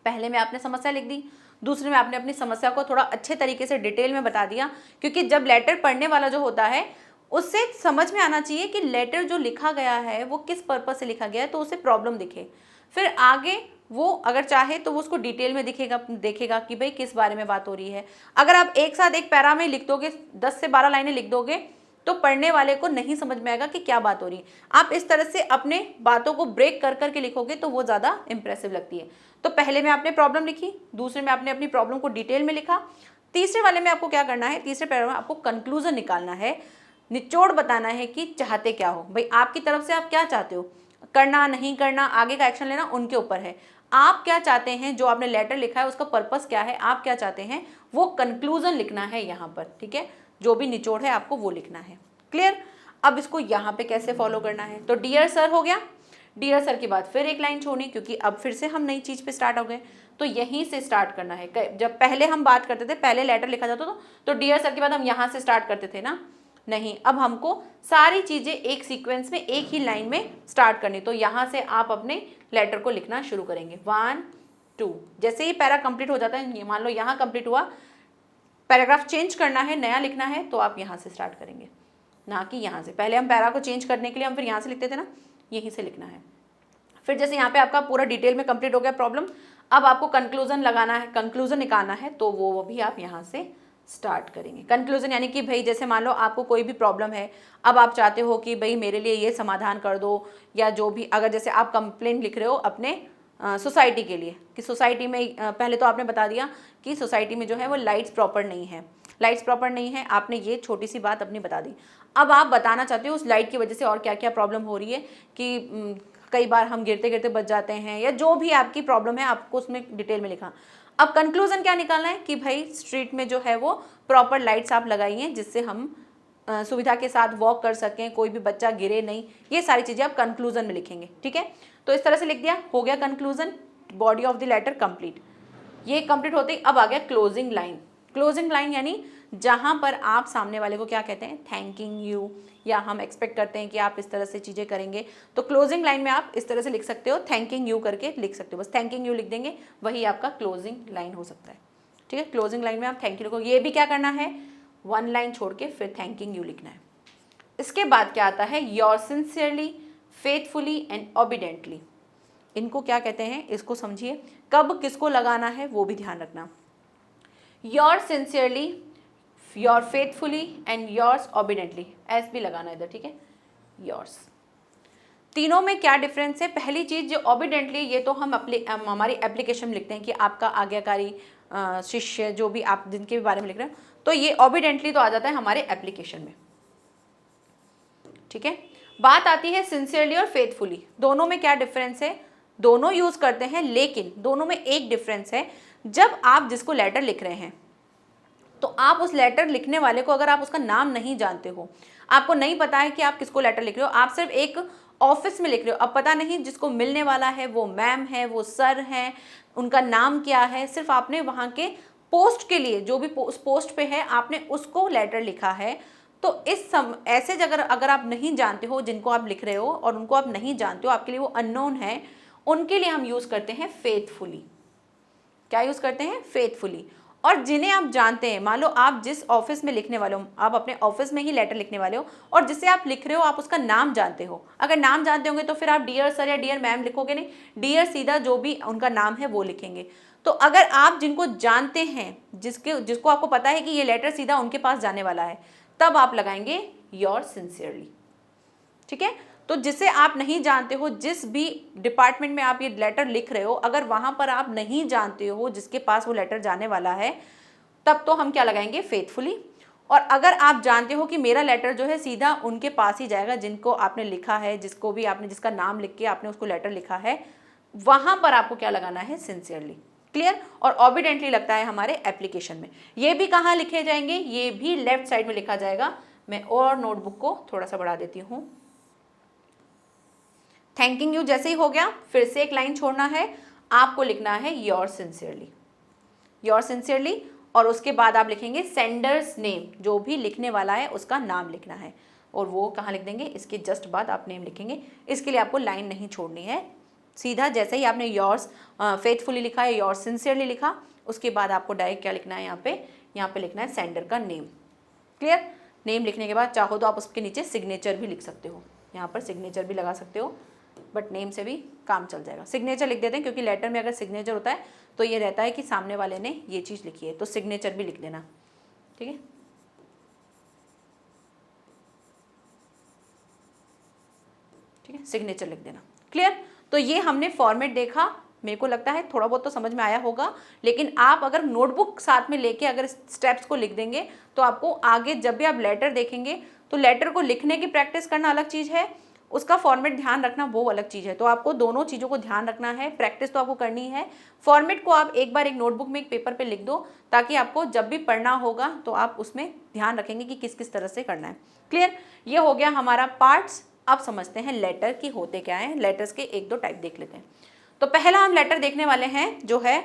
पहले में आपने समस्या लिख दी, दूसरे में आपने अपनी समस्या को थोड़ा अच्छे तरीके से डिटेल में बता दिया, क्योंकि जब लेटर पढ़ने वाला जो होता है उससे समझ में आना चाहिए कि लेटर जो लिखा गया है वो किस पर्पज से लिखा गया है, तो उसे प्रॉब्लम दिखे। फिर आगे वो अगर चाहे तो वो उसको डिटेल में देखेगा कि भाई किस बारे में बात हो रही है। अगर आप एक साथ एक पैरा में लिख दोगे, 10 से 12 लाइनें लिख दोगे, तो पढ़ने वाले को नहीं समझ में आएगा कि क्या बात हो रही है। आप इस तरह से अपने बातों को ब्रेक कर करके लिखोगे तो वो ज़्यादा इंप्रेसिव लगती है। तो पहले में आपने प्रॉब्लम लिखी, दूसरे में आपने अपनी प्रॉब्लम को डिटेल में लिखा, तीसरे वाले में आपको क्या करना है, तीसरे पैरा में आपको कंक्लूजन निकालना है, निचोड़ बताना है कि चाहते क्या हो। भाई आपकी तरफ से आप क्या चाहते हो, करना नहीं करना, आगे का एक्शन लेना उनके ऊपर है। आप क्या चाहते हैं, जो आपने लेटर लिखा है उसका पर्पस क्या है, आप क्या चाहते हैं, वो कंक्लूजन लिखना है यहाँ पर। ठीक है, जो भी निचोड़ है आपको वो लिखना है। क्लियर। अब इसको यहाँ पे कैसे फॉलो करना है, तो डियर सर हो गया, डियर सर के बाद फिर एक लाइन छोड़नी, क्योंकि अब फिर से हम नई चीज़ पे स्टार्ट हो गए, तो यहीं से स्टार्ट करना है। जब पहले हम बात करते थे, पहले लेटर लिखा जाता था तो डियर सर के बाद हम यहाँ से स्टार्ट करते थे ना, नहीं, अब हमको सारी चीज़ें एक सीक्वेंस में एक ही लाइन में स्टार्ट करनी। तो यहाँ से आप अपने लेटर को लिखना शुरू करेंगे, 1 2। जैसे ही पैरा कंप्लीट हो जाता है, मान लो यहाँ कंप्लीट हुआ, पैराग्राफ चेंज करना है, नया लिखना है, तो आप यहाँ से स्टार्ट करेंगे, ना कि यहाँ से। पहले हम पैरा को चेंज करने के लिए हम फिर यहाँ से लिखते थे ना, यहीं से लिखना है। फिर जैसे यहाँ पे आपका पूरा डिटेल में कंप्लीट हो गया प्रॉब्लम, अब आपको कंक्लूजन लगाना है, कंक्लूजन निकालना है, तो वो भी आप यहाँ से स्टार्ट करेंगे। कंक्लूजन यानी कि भाई जैसे मान लो आपको कोई भी प्रॉब्लम है, अब आप चाहते हो कि भाई मेरे लिए ये समाधान कर दो, या जो भी, अगर जैसे आप कंप्लेंट लिख रहे हो अपने सोसाइटी के लिए कि सोसाइटी में, पहले तो आपने बता दिया कि सोसाइटी में जो है वो लाइट्स प्रॉपर नहीं है, लाइट्स प्रॉपर नहीं है, आपने ये छोटी सी बात अपनी बता दी। अब आप बताना चाहते हो उस लाइट की वजह से और क्या क्या प्रॉब्लम हो रही है, कि कई बार हम गिरते गिरते बच जाते हैं, या जो भी आपकी प्रॉब्लम है आपको उसमें डिटेल में लिखा। अब कंक्लूजन क्या निकालना है कि भाई स्ट्रीट में जो है वो प्रॉपर लाइट्स आप लगाइए, जिससे हम सुविधा के साथ वॉक कर सकें, कोई भी बच्चा गिरे नहीं, ये सारी चीज़ें आप कंक्लूजन में लिखेंगे। ठीक है, तो इस तरह से लिख दिया, हो गया conclusion, body of the letter complete. ये कंप्लीट होते ही अब आ गया क्लोजिंग लाइन। क्लोजिंग लाइन यानी जहाँ पर आप सामने वाले को क्या कहते हैं, थैंकिंग यू, या हम एक्सपेक्ट करते हैं कि आप इस तरह से चीज़ें करेंगे, तो क्लोजिंग लाइन में आप इस तरह से लिख सकते हो, थैंकिंग यू करके लिख सकते हो, बस थैंकिंग यू लिख देंगे, वही आपका क्लोजिंग लाइन हो सकता है। ठीक है, क्लोजिंग लाइन में आप थैंक यू लिखो, ये भी क्या करना है, 1 लाइन छोड़ के फिर थैंकिंग यू लिखना है। इसके बाद क्या आता है, your sincerely, faithfully and obediently. इनको क्या कहते हैं, इसको समझिए, कब किसको लगाना है वो भी ध्यान रखना। Your sincerely, your faithfully and yours obediently, S भी लगाना इधर। ठीक है, योर्स। तीनों में क्या डिफरेंस है, पहली चीज़ जो ओबीडेंटली, ये तो हम हमारी एप्लीकेशन में लिखते हैं कि आपका आज्ञाकारी शिष्य, जो भी आप जिनके भी बारे में लिख रहे हैं, तो ये ओबीडेंटली तो आ जाता है हमारे एप्लीकेशन में। ठीक है, बात आती है सिंसियरली और फेथफुली, दोनों में क्या डिफरेंस है, दोनों यूज करते हैं, लेकिन दोनों में एक डिफरेंस है। जब आप जिसको लेटर लिख रहे हैं, तो आप उस लेटर लिखने वाले को, अगर आप उसका नाम नहीं जानते हो, आपको नहीं पता है कि आप किसको लेटर लिख रहे हो, आप सिर्फ एक ऑफिस में लिख रहे हो, अब पता नहीं जिसको मिलने वाला है वो मैम है, वो सर हैं, उनका नाम क्या है, सिर्फ आपने वहाँ के पोस्ट के लिए, जो भी पोस्ट पे है, आपने उसको लेटर लिखा है, तो ऐसे जगह अगर आप नहीं जानते हो जिनको आप लिख रहे हो, और उनको आप नहीं जानते हो, आपके लिए वो अननोन है, उनके लिए हम यूज़ करते हैं फेथफुली। क्या यूज़ करते हैं, फेथफुली। और जिन्हें आप जानते हैं, मान लो आप जिस ऑफिस में लिखने वाले हो, आप अपने ऑफिस में ही लेटर लिखने वाले हो, और जिससे आप लिख रहे हो आप उसका नाम जानते हो, अगर नाम जानते होंगे तो फिर आप डियर सर या डियर मैम लिखोगे नहीं, डियर सीधा जो भी उनका नाम है वो लिखेंगे। तो अगर आप जिनको जानते हैं, जिसको आपको पता है कि ये लेटर सीधा उनके पास जाने वाला है, तब आप लगाएंगे योर सिंसियरली। ठीक है, तो जिसे आप नहीं जानते हो, जिस भी डिपार्टमेंट में आप ये लेटर लिख रहे हो, अगर वहां पर आप नहीं जानते हो जिसके पास वो लेटर जाने वाला है, तब तो हम क्या लगाएंगे, फेथफुली। और अगर आप जानते हो कि मेरा लेटर जो है सीधा उनके पास ही जाएगा जिनको आपने लिखा है, जिसको भी आपने, जिसका नाम लिख के आपने उसको लेटर लिखा है, वहां पर आपको क्या लगाना है, सिंसियरली। क्लियर। और ऑबिडेंटली लगता है हमारे एप्लीकेशन में। ये भी कहाँ लिखे जाएंगे, ये भी लेफ्ट साइड में लिखा जाएगा। मैं और नोटबुक को थोड़ा सा बढ़ा देती हूँ। थैंकिंग यू जैसे ही हो गया, फिर से एक लाइन छोड़ना है, आपको लिखना है योर सिंसियरली, योर सिंसियरली, और उसके बाद आप लिखेंगे सेंडर्स नेम, जो भी लिखने वाला है उसका नाम लिखना है। और वो कहाँ लिख देंगे, इसके जस्ट बाद आप नेम लिखेंगे। इसके लिए आपको लाइन नहीं छोड़नी है, सीधा जैसे ही आपने योर्स फेथफुली लिखा है, योर सिंसियरली लिखा, उसके बाद आपको डायरेक्ट क्या लिखना है, यहाँ पे लिखना है सेंडर का नेम। क्लियर। नेम लिखने के बाद चाहो तो आप उसके नीचे सिग्नेचर भी लिख सकते हो, यहाँ पर सिग्नेचर भी लगा सकते हो, बट नेम से भी काम चल जाएगा। सिग्नेचर लिख देते हैं क्योंकि लेटर में अगर सिग्नेचर होता है तो ये रहता है कि सामने वाले ने ये चीज़ लिखी है, तो सिग्नेचर भी लिख देना। ठीक है, ठीक है, सिग्नेचर लिख देना। क्लियर। तो ये हमने फॉर्मेट देखा, मेरे को लगता है थोड़ा बहुत तो समझ में आया होगा, लेकिन आप अगर नोटबुक साथ में लेके अगर स्टेप्स को लिख देंगे तो आपको आगे जब भी आप लेटर देखेंगे तो लेटर को लिखने की प्रैक्टिस करना अलग चीज़ है, उसका फॉर्मेट ध्यान रखना वो अलग चीज़ है। तो आपको दोनों चीज़ों को ध्यान रखना है, प्रैक्टिस तो आपको करनी है। फॉर्मेट को आप एक बार एक नोटबुक में, एक पेपर पे लिख दो, ताकि आपको जब भी पढ़ना होगा तो आप उसमें ध्यान रखेंगे कि किस किस तरह से करना है। क्लियर। ये हो गया हमारा पार्ट्स। अब समझते हैं लेटर की होते क्या है। लेटर्स के एक दो टाइप देख लेते हैं। तो पहला हम लेटर देखने वाले हैं जो है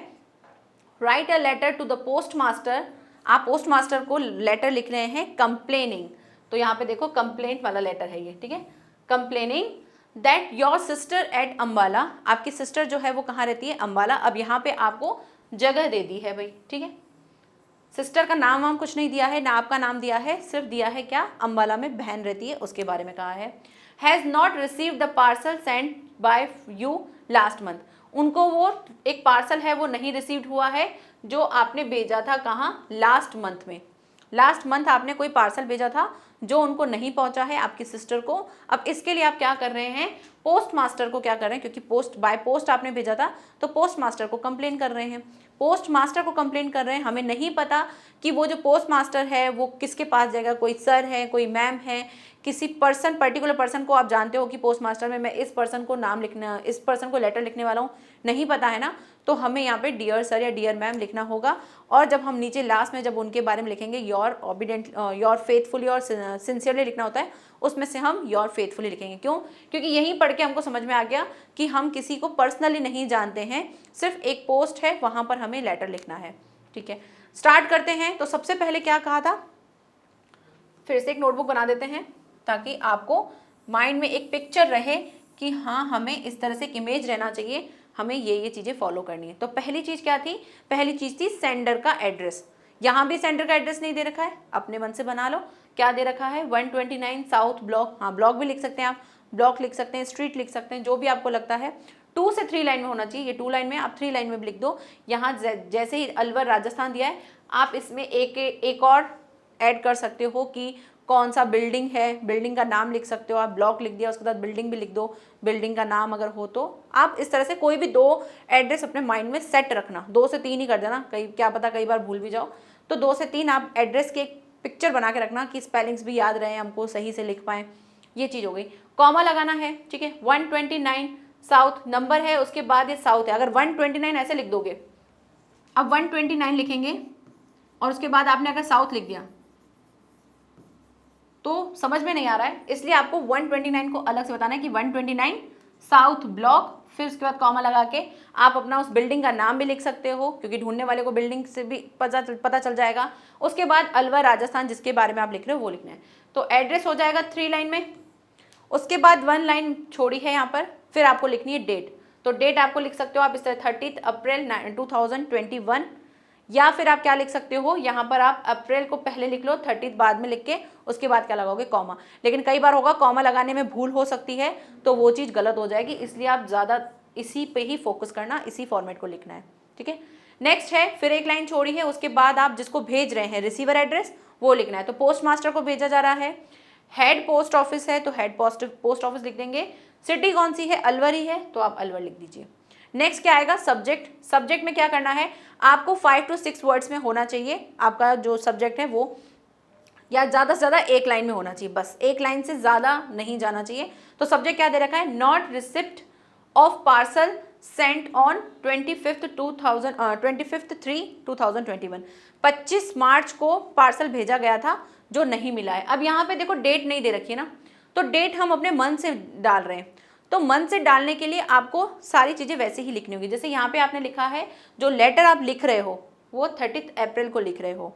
write a letter to the postmaster. आप पोस्ट मास्टर को लेटर लिख रहे हैं कंप्लेनिंग, तो यहाँ पे देखो कंप्लेंट वाला लेटर है ये। ठीक है, complaining that your sister at Ambala, आपकी सिस्टर जो है वो कहाँ रहती है, अम्बाला। अब यहाँ पे आपको जगह दे दी है भाई। ठीक है, सिस्टर का नाम वाम कुछ नहीं दिया है, ना आपका नाम दिया है, सिर्फ दिया है क्या, अम्बाला में बहन रहती है, उसके बारे में कहा है। Has not received the parcel send by you last month, उनको वो एक पार्सल है वो नहीं रिसीव्ड हुआ है जो आपने भेजा था, कहाँ, लास्ट मंथ में। लास्ट मंथ आपने कोई पार्सल भेजा था जो उनको नहीं पहुंचा है आपकी सिस्टर को। अब इसके लिए आप क्या कर रहे हैं, पोस्ट मास्टर को क्या कर रहे हैं, क्योंकि पोस्ट बाय पोस्ट आपने भेजा था तो पोस्ट मास्टर को कंप्लेन कर रहे हैं। पोस्ट मास्टर को कंप्लेन कर रहे हैं, हमें नहीं पता कि वो जो पोस्ट मास्टर है वो किसके पास जाएगा, कोई सर है, कोई मैम है, किसी पर्सन, पर्टिकुलर पर्सन को आप जानते हो कि पोस्ट मास्टर में मैं इस पर्सन को नाम लिखना, इस पर्सन को लेटर लिखने वाला हूँ, नहीं पता है ना, तो हमें यहाँ पे डियर सर या डियर मैम लिखना होगा। और जब हम नीचे लास्ट में जब उनके बारे में लिखेंगे योर ऑबिडेंट, योर फेथफुली और सिंसियरली लिखना होता है, उसमें से हम योर फेथफुली लिखेंगे। क्यों, क्योंकि यहीं पढ़ के हमको समझ में आ गया कि हम किसी को पर्सनली नहीं जानते हैं, सिर्फ एक पोस्ट है वहाँ पर हमें लेटर लिखना है। ठीक है, स्टार्ट करते हैं। तो सबसे पहले क्या कहा था, फिर से एक नोटबुक बना देते हैं ताकि आपको माइंड में एक पिक्चर रहे कि हाँ हमें इस तरह से एक इमेज रहना चाहिए, हमें ये चीज़ें फॉलो करनी है। तो पहली चीज़ क्या थी, पहली चीज़ थी सेंडर का एड्रेस। यहाँ भी सेंडर का एड्रेस नहीं दे रखा है, अपने मन से बना लो। क्या दे रखा है, 129 साउथ ब्लॉक, हाँ ब्लॉक भी लिख सकते हैं आप, ब्लॉक लिख सकते हैं, स्ट्रीट लिख सकते हैं, जो भी आपको लगता है। 2 से 3 लाइन में होना चाहिए, ये 2 लाइन में, आप 3 लाइन में भी लिख दो। यहाँ जैसे ही अलवर राजस्थान दिया है, आप इसमें एक और ऐड कर सकते हो कि कौन सा बिल्डिंग है, बिल्डिंग का नाम लिख सकते हो आप। ब्लॉक लिख दिया, उसके बाद बिल्डिंग भी लिख दो, बिल्डिंग का नाम अगर हो तो। आप इस तरह से कोई भी 2 एड्रेस अपने माइंड में सेट रखना, 2 से 3 ही कर देना, कई क्या पता कई बार भूल भी जाओ, तो 2 से 3 आप एड्रेस की एक पिक्चर बना के रखना कि स्पेलिंग्स भी याद रहे, हमको सही से लिख पाएँ, ये चीज़ हो गई। कॉमा लगाना है, ठीक है, 129 साउथ नंबर है, उसके बाद ये साउथ है। अगर 129 ऐसे लिख दोगे, अब 129 लिखेंगे और उसके बाद आपने अगर साउथ लिख दिया तो समझ में नहीं आ रहा है, इसलिए आपको 129 को अलग से बताना है कि 129 साउथ ब्लॉक, फिर उसके बाद कॉमा लगा के आप अपना उस बिल्डिंग का नाम भी लिख सकते हो, क्योंकि ढूंढने वाले को बिल्डिंग से भी पता चल जाएगा। उसके बाद अलवर राजस्थान जिसके बारे में आप लिख रहे हो वो लिखना है। तो एड्रेस हो जाएगा 3 लाइन में। उसके बाद 1 लाइन छोड़ी है यहाँ पर, फिर आपको लिखनी है डेट। तो डेट आपको लिख सकते हो आप इस तरह 30 अप्रैल 2021, या फिर आप क्या लिख सकते हो, यहाँ पर आप अप्रैल को पहले लिख लो, 30 बाद में लिख के उसके बाद क्या लगाओगे, कॉमा। लेकिन कई बार होगा कॉमा लगाने में भूल हो सकती है, तो वो चीज़ गलत हो जाएगी, इसलिए आप ज़्यादा इसी पे ही फोकस करना, इसी फॉर्मेट को लिखना है। ठीक है, नेक्स्ट है, फिर 1 लाइन छोड़ी है, उसके बाद आप जिसको भेज रहे हैं रिसीवर एड्रेस वो लिखना है। तो पोस्ट मास्टर को भेजा जा रहा है, हेड पोस्ट ऑफिस है तो हेड पोस्ट ऑफिस लिख देंगे। सिटी कौन सी है, अलवर ही है, तो आप अलवर लिख दीजिए। नेक्स्ट क्या आएगा, सब्जेक्ट। सब्जेक्ट में क्या करना है, आपको 5 to 6 वर्ड्स में होना चाहिए आपका जो सब्जेक्ट है वो, या ज़्यादा से ज़्यादा 1 लाइन में होना चाहिए, बस 1 लाइन से ज़्यादा नहीं जाना चाहिए। तो सब्जेक्ट क्या दे रखा है, not receipt of parcel Saint on 25/3/2021। 25 मार्च को पार्सल भेजा गया था जो नहीं मिला है। अब यहाँ पे देखो डेट नहीं दे रखी है ना, तो डेट हम अपने मन से डाल रहे हैं। तो मन से डालने के लिए आपको सारी चीज़ें वैसे ही लिखनी होगी। जैसे यहाँ पे आपने लिखा है, जो लेटर आप लिख रहे हो वो 30 अप्रैल को लिख रहे हो,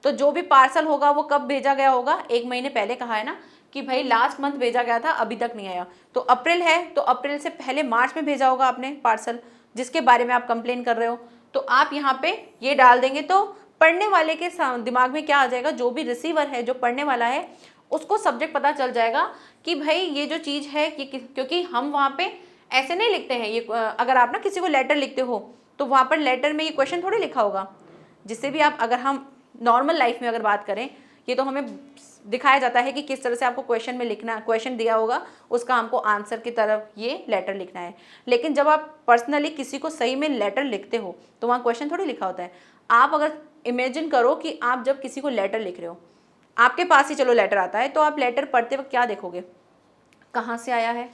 तो जो भी पार्सल होगा वो कब भेजा गया होगा, 1 महीने पहले कहा है ना कि भाई लास्ट मंथ भेजा गया था, अभी तक नहीं आया। तो अप्रैल है, तो अप्रैल से पहले मार्च में भेजा होगा आपने पार्सल, जिसके बारे में आप कंप्लेन कर रहे हो। तो आप यहाँ पे ये डाल देंगे, तो पढ़ने वाले के दिमाग में क्या आ जाएगा, जो भी रिसीवर है, जो पढ़ने वाला है, उसको सब्जेक्ट पता चल जाएगा कि भाई ये जो चीज़ है कि क्योंकि हम वहाँ पे ऐसे नहीं लिखते हैं। ये अगर आप ना किसी को लेटर लिखते हो तो वहाँ पर लेटर में ये क्वेश्चन थोड़ी लिखा होगा। जिससे भी आप, अगर हम नॉर्मल लाइफ में अगर बात करें, ये तो हमें दिखाया जाता है कि किस तरह से आपको क्वेश्चन में लिखना, क्वेश्चन दिया होगा उसका हमको आंसर की तरफ ये लेटर लिखना है। लेकिन जब आप पर्सनली किसी को सही में लेटर लिखते हो तो वहाँ क्वेश्चन थोड़ी लिखा होता है। आप अगर इमेजिन करो कि आप जब किसी को लेटर लिख रहे हो, आपके पास ही चलो लेटर आता है, तो आप लेटर पढ़ते वक्त क्या देखोगे, कहाँ से आया है,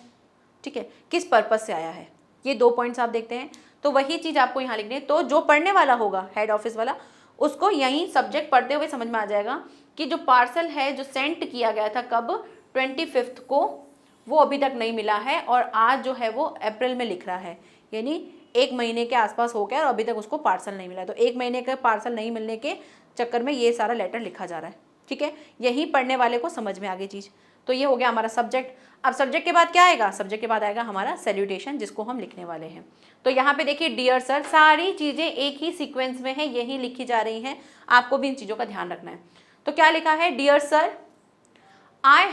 ठीक है, किस पर्पज़ से आया है, ये 2 पॉइंट्स आप देखते हैं। तो वही चीज़ आपको यहाँ लिखनी है। तो जो पढ़ने वाला होगा, हेड ऑफिस वाला, उसको यही सब्जेक्ट पढ़ते हुए समझ में आ जाएगा कि जो पार्सल है जो सेंड किया गया था कब, 25 को, वो अभी तक नहीं मिला है, और आज जो है वो अप्रैल में लिख रहा है, यानी 1 महीने के आसपास हो गया और अभी तक उसको पार्सल नहीं मिला है। तो 1 महीने का पार्सल नहीं मिलने के चक्कर में ये सारा लेटर लिखा जा रहा है, ठीक है। यही पढ़ने वाले को समझ में आ गई चीज़। तो ये हो गया हमारा सब्जेक्ट। अब सब्जेक्ट के बाद क्या आएगा, सब्जेक्ट के बाद आएगा हमारा सैल्यूटेशन, जिसको हम लिखने वाले हैं। तो यहाँ पे देखिए डियर सर, सारी चीज़ें एक ही सीक्वेंस में है, यही लिखी जा रही हैं, आपको भी इन चीज़ों का ध्यान रखना है। तो क्या लिखा है, dear sir, I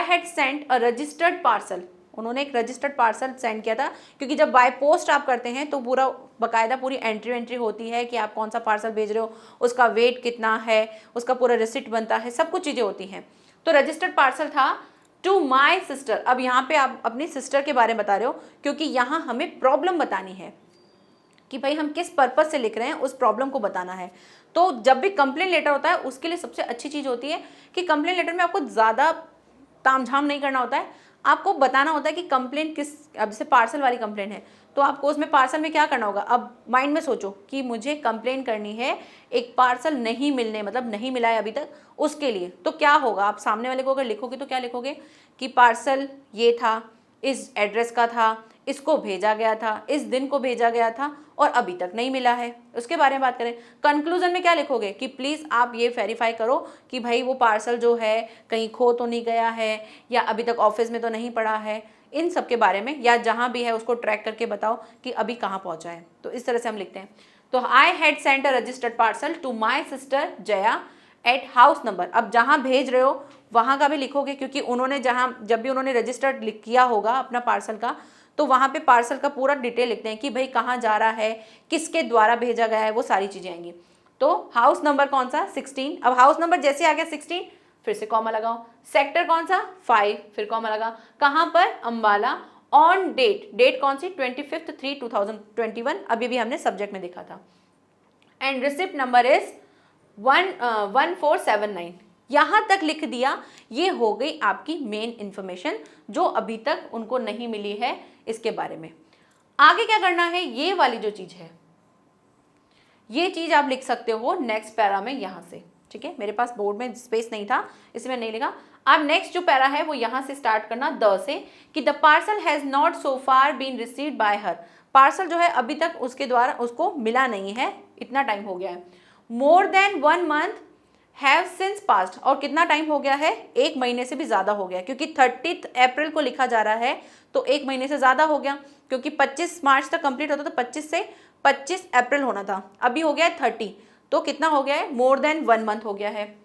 had sent a registered parcel. उन्होंने एक रजिस्टर्ड पार्सल सेंड किया था, क्योंकि जब बाय पोस्ट आप करते हैं तो पूरा बकायदा पूरी एंट्री होती है कि आप कौन सा पार्सल भेज रहे हो, उसका वेट कितना है, उसका पूरा रिसिप्ट बनता है, सब कुछ चीज़ें होती हैं। तो रजिस्टर्ड पार्सल था टू माई सिस्टर। अब यहाँ पे आप अपनी सिस्टर के बारे में बता रहे हो, क्योंकि यहाँ हमें प्रॉब्लम बतानी है कि भाई हम किस पर्पज़ से लिख रहे हैं, उस प्रॉब्लम को बताना है। तो जब भी कंप्लेन लेटर होता है, उसके लिए सबसे अच्छी चीज़ होती है कि कंप्लेन लेटर में आपको ज़्यादा तामझाम नहीं करना होता है, आपको बताना होता है कि कंप्लेन किस, अब जैसे पार्सल वाली कंप्लेन है तो आपको उसमें पार्सल में क्या करना होगा। अब माइंड में सोचो कि मुझे कंप्लेन करनी है एक पार्सल नहीं मिलने, मतलब नहीं मिला है अभी तक, उसके लिए। तो क्या होगा, आप सामने वाले को अगर लिखोगे तो क्या लिखोगे कि पार्सल ये था, इस एड्रेस का था, इसको भेजा गया था, इस दिन को भेजा गया था और अभी तक नहीं मिला है। उसके बारे में बात करें, कंक्लूजन में क्या लिखोगे कि प्लीज़ आप ये वेरीफाई करो कि भाई वो पार्सल जो है कहीं खो तो नहीं गया है, या अभी तक ऑफिस में तो नहीं पड़ा है, इन सब के बारे में, या जहाँ भी है उसको ट्रैक करके बताओ कि अभी कहाँ पहुँचा है। तो इस तरह से हम लिखते हैं। तो I had sent a registered parcel to my sister Jaya at house number. अब जहाँ भेज रहे हो वहाँ का भी लिखोगे, क्योंकि उन्होंने जब भी उन्होंने रजिस्टर्ड किया होगा अपना पार्सल का, तो वहाँ पे पार्सल का पूरा डिटेल लिखते हैं कि भाई कहाँ जा रहा है, किसके द्वारा भेजा गया है, वो सारी चीज़ें आएंगी। तो हाउस नंबर कौन सा, 16। अब हाउस नंबर जैसे आ गया 16, फिर से कॉमा लगाओ। सेक्टर कौन सा, 5, फिर कॉमा लगा। कहाँ पर, अंबाला। ऑन डेट, डेट कौन सी, 25/3/2021, अभी भी हमने सब्जेक्ट में देखा था। And receipt number is 1479। यहाँ तक लिख दिया, ये हो गई आपकी मेन इंफॉर्मेशन जो अभी तक उनको नहीं मिली है इसके बारे में। आगे क्या करना है, ये वाली जो चीज़ है, ये चीज़ आप लिख सकते हो नेक्स्ट पैरा में यहाँ से, ठीक है। मेरे पास बोर्ड में स्पेस नहीं था इसलिए नहीं लिखा। अब नेक्स्ट जो पैरा है वो यहाँ से स्टार्ट करना, द से, कि the parcel has not so far been received by her. Parcel जो है अभी तक उसके द्वारा उसको मिला नहीं है, इतना टाइम हो गया है। More than 1 month have since past, और कितना टाइम हो गया है, 1 महीने से भी ज़्यादा हो गया, क्योंकि 30 अप्रैल को लिखा जा रहा है तो 1 महीने से ज़्यादा हो गया, क्योंकि 25 मार्च तक कंप्लीट होता तो 25 से 25 अप्रैल होना था, अभी हो गया है 30, तो कितना हो गया है, मोर देन 1 मंथ हो गया है।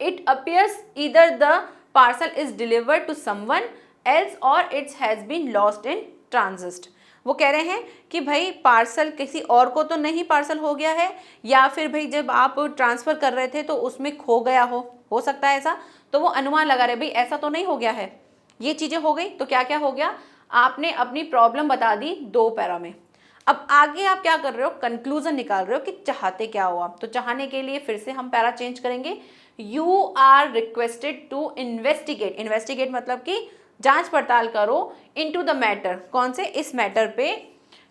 It appears either the parcel is delivered to someone else or it's has been lost in transit. वो कह रहे हैं कि भाई पार्सल किसी और को तो नहीं पार्सल हो गया है, या फिर भाई जब आप ट्रांसफ़र कर रहे थे तो उसमें खो गया हो सकता है ऐसा। तो वो अनुमान लगा रहे भाई ऐसा तो नहीं हो गया है। ये चीज़ें हो गई। तो क्या क्या हो गया, आपने अपनी प्रॉब्लम बता दी 2 पैरा में। अब आगे आप क्या कर रहे हो, कंक्लूजन निकाल रहे हो कि चाहते क्या हो आप। तो चाहने के लिए फिर से हम पैरा चेंज करेंगे। You are requested to investigate. Investigate मतलब कि जांच पड़ताल करो इनटू द मैटर, कौन से, इस मैटर पे,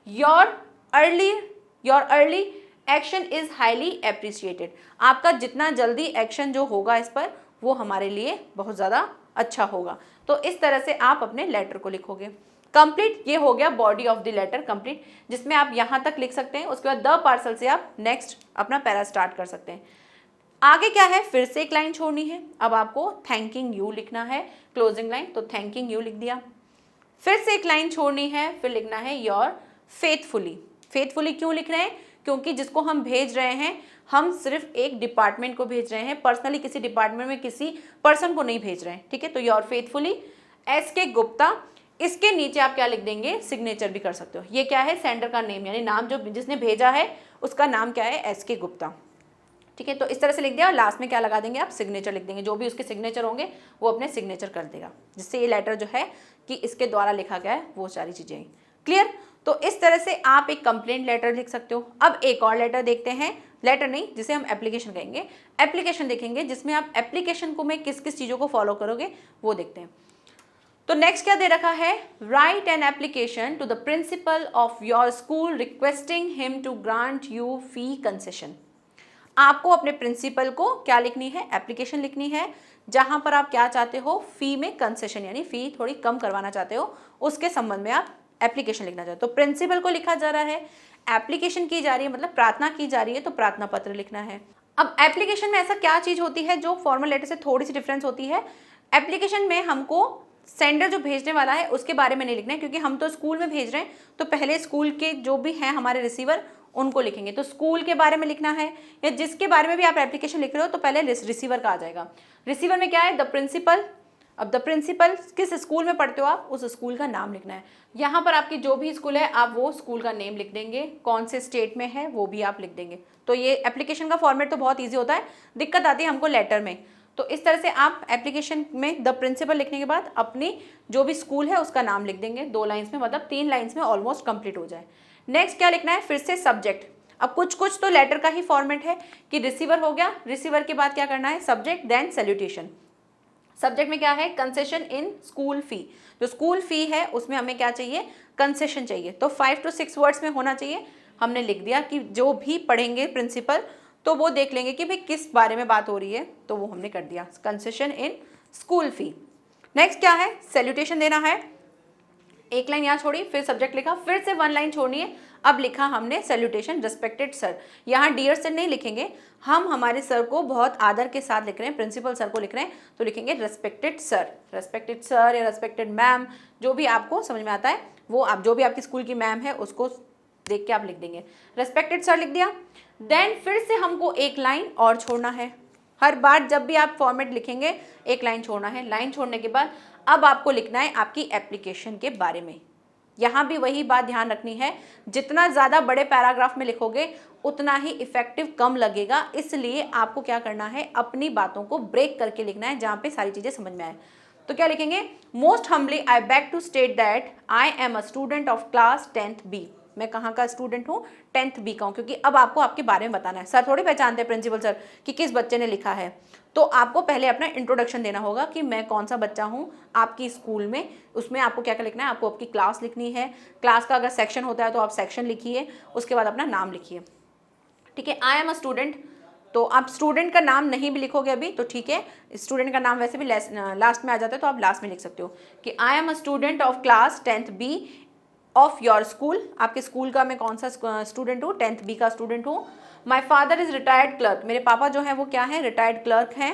your early action is highly appreciated, आपका जितना जल्दी एक्शन जो होगा इस पर वो हमारे लिए बहुत ज़्यादा अच्छा होगा। तो इस तरह से आप अपने लेटर को लिखोगे। कंप्लीट, ये हो गया body of the letter complete, जिसमें आप यहाँ तक लिख सकते हैं। उसके बाद द पार्सल से आप नेक्स्ट अपना पैरा स्टार्ट कर सकते हैं। आगे क्या है, फिर से एक लाइन छोड़नी है। अब आपको थैंकिंग यू लिखना है, क्लोजिंग लाइन, तो थैंकिंग यू लिख दिया। फिर से एक लाइन छोड़नी है, फिर लिखना है योर फेथफुली। फेथफुली क्यों लिख रहे हैं, क्योंकि जिसको हम भेज रहे हैं हम सिर्फ एक डिपार्टमेंट को भेज रहे हैं, पर्सनली किसी डिपार्टमेंट में किसी पर्सन को नहीं भेज रहे हैं, ठीक है। तो योर फेथफुली एस के गुप्ता, इसके नीचे आप क्या लिख देंगे, सिग्नेचर भी कर सकते हो। ये क्या है, सेंडर का नेम, यानी नाम जो जिसने भेजा है उसका नाम क्या है, एस के गुप्ता, ठीक है। तो इस तरह से लिख दिया और लास्ट में क्या लगा देंगे आप, सिग्नेचर लिख देंगे। जो भी उसके सिग्नेचर होंगे वो अपने सिग्नेचर कर देगा, जिससे ये लेटर जो है कि इसके द्वारा लिखा गया है वो सारी चीज़ें। क्लियर। तो इस तरह से आप एक कंप्लेंट लेटर लिख सकते हो। अब एक और लेटर देखते हैं, लेटर नहीं जिसे हम एप्लीकेशन कहेंगे, एप्लीकेशन देखेंगे जिसमें आप एप्लीकेशन को में किस किस चीज़ों को फॉलो करोगे वो देखते हैं। तो नेक्स्ट क्या दे रखा है, write an application to the principal of your school requesting him to grant you fee concession. आपको अपने प्रिंसिपल को क्या लिखनी है, एप्लीकेशन लिखनी है, जहां पर आप क्या चाहते हो, फी में कंसेशन, यानी फी थोड़ी कम करवाना चाहते हो, उसके संबंध में आप एप्लीकेशन लिखना चाहते हो। तो प्रिंसिपल को लिखा जा रहा है, एप्लीकेशन की जा रही है, मतलब प्रार्थना की जा रही है, तो प्रार्थना पत्र लिखना है। अब एप्लीकेशन में ऐसा क्या चीज़ होती है जो फॉर्मल लेटर से थोड़ी सी डिफरेंस होती है, एप्लीकेशन में हमको सेंडर जो भेजने वाला है उसके बारे में नहीं लिखना है, क्योंकि हम तो स्कूल में भेज रहे हैं, तो पहले स्कूल के जो भी हैं हमारे रिसीवर उनको लिखेंगे। तो स्कूल के बारे में लिखना है, या जिसके बारे में भी आप एप्लीकेशन लिख रहे हो तो पहले रिसीवर का आ जाएगा। रिसीवर में क्या है, द प्रिंसिपल। अब द प्रिंसिपल, किस स्कूल में पढ़ते हो आप, उस स्कूल का नाम लिखना है। यहाँ पर आपकी जो भी स्कूल है आप वो स्कूल का नेम लिख देंगे, कौन से स्टेट में है वो भी आप लिख देंगे। तो ये एप्लीकेशन का फॉर्मेट तो बहुत ईजी होता है, दिक्कत आती है हमको लेटर में। तो इस तरह से आप एप्लीकेशन में द प्रिंसिपल लिखने के बाद अपनी जो भी स्कूल है उसका नाम लिख देंगे 2 लाइन्स में, मतलब 3 लाइन्स में ऑलमोस्ट कंप्लीट हो जाए। नेक्स्ट क्या लिखना है, फिर से सब्जेक्ट। अब कुछ तो लेटर का ही फॉर्मेट है कि रिसीवर हो गया, रिसीवर के बाद क्या करना है, सब्जेक्ट देन सैल्यूटेशन। सब्जेक्ट में क्या है, कंसेशन इन स्कूल फी, जो स्कूल फी है उसमें हमें क्या चाहिए, कंसेशन चाहिए। तो 5 to 6 वर्ड्स में होना चाहिए। हमने लिख दिया कि जो भी पढ़ेंगे प्रिंसिपल तो वो देख लेंगे कि भाई किस बारे में बात हो रही है, तो वो हमने कर दिया, concession in school fee. Next क्या है, सैल्यूटेशन देना है, 1 लाइन यहाँ छोड़ी, फिर सब्जेक्ट लिखा, फिर से 1 लाइन छोड़नी है। अब लिखा हमने सैल्यूटेशन रिस्पेक्टेड सर, यहाँ डियर सर नहीं लिखेंगे, हम हमारे सर को बहुत आदर के साथ लिख रहे हैं, प्रिंसिपल सर को लिख रहे हैं, तो लिखेंगे रिस्पेक्टेड सर या रिस्पेक्टेड मैम, जो भी आपको समझ में आता है वो आप, जो भी आपकी स्कूल की मैम है उसको देख के आप लिख देंगे, रिस्पेक्टेड सर लिख दिया। देन फिर से हमको 1 लाइन और छोड़ना है, हर बार जब भी आप फॉर्मेट लिखेंगे 1 लाइन छोड़ना है। लाइन छोड़ने के बाद अब आपको लिखना है आपकी एप्लीकेशन के बारे में। यहाँ भी वही बात ध्यान रखनी है, जितना ज़्यादा बड़े पैराग्राफ में लिखोगे उतना ही इफेक्टिव कम लगेगा, इसलिए आपको क्या करना है, अपनी बातों को ब्रेक करके लिखना है जहाँ पे सारी चीज़ें समझ में आए। तो क्या लिखेंगे, most humbly I beg to state that I am a student of class 10th B। मैं कहाँ का स्टूडेंट हूँ, 10th B का हूँ, क्योंकि अब आपको आपके बारे में बताना है। सर थोड़ी पहचानते हैं प्रिंसिपल सर कि किस बच्चे ने लिखा है, तो आपको पहले अपना इंट्रोडक्शन देना होगा कि मैं कौन सा बच्चा हूँ आपकी स्कूल में। उसमें आपको क्या क्या लिखना है, आपको आपकी क्लास लिखनी है, क्लास का अगर सेक्शन होता है तो आप सेक्शन लिखिए, उसके बाद अपना नाम लिखिए, ठीक है। आई एम अ स्टूडेंट, तो आप स्टूडेंट का नाम नहीं भी लिखोगे अभी तो ठीक है, स्टूडेंट का नाम वैसे भी लास्ट में आ जाता है तो आप लास्ट में लिख सकते हो कि आई am a student of class 10th B of your school. आपके स्कूल का मैं कौन सा स्टूडेंट हूँ, 10th B का स्टूडेंट हूँ। माई फादर इज रिटायर्ड क्लर्क, मेरे पापा जो हैं वो क्या है, रिटायर्ड क्लर्क हैं।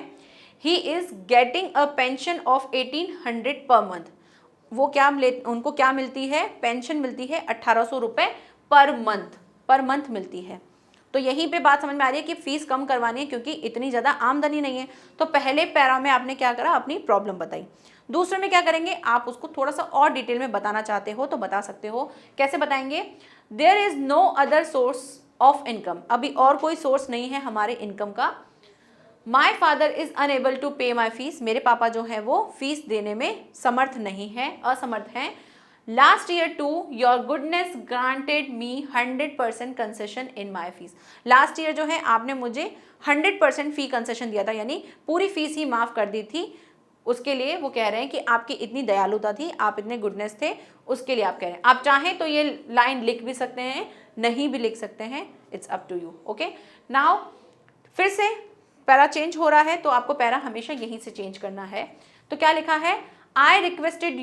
He is getting a pension of 1800 per month, वो क्या उनको क्या मिलती है, पेंशन मिलती है 1800 रुपये पर मंथ मिलती है। तो यहीं पे बात समझ में आ रही है कि फीस कम करवानी है क्योंकि इतनी ज़्यादा आमदनी नहीं है। तो पहले पैरा में आपने क्या करा, अपनी प्रॉब्लम बताई। दूसरे में क्या करेंगे, आप उसको थोड़ा सा और डिटेल में बताना चाहते हो तो बता सकते हो। कैसे बताएंगे, there is no other source of income, अभी और कोई सोर्स नहीं है हमारे इनकम का। My father is unable to pay my fees, मेरे पापा जो है वो फीस देने में समर्थ नहीं है, असमर्थ हैं। Last year to your goodness granted me 100% concession in my fees, last year जो है आपने मुझे 100% फी कंसेशन दिया था, यानी पूरी फीस ही माफ़ कर दी थी उसके लिए वो कह रहे हैं कि आपकी इतनी दयालुता थी, आप इतने गुडनेस थे, उसके लिए आप कह रहे हैं। आप चाहें तो ये लाइन लिख भी सकते हैं, नहीं भी लिख सकते हैं, it's up to you. Okay, now फिर से पैरा चेंज हो रहा है, तो आपको पैरा हमेशा यहीं से चेंज करना है। तो क्या लिखा है, I requested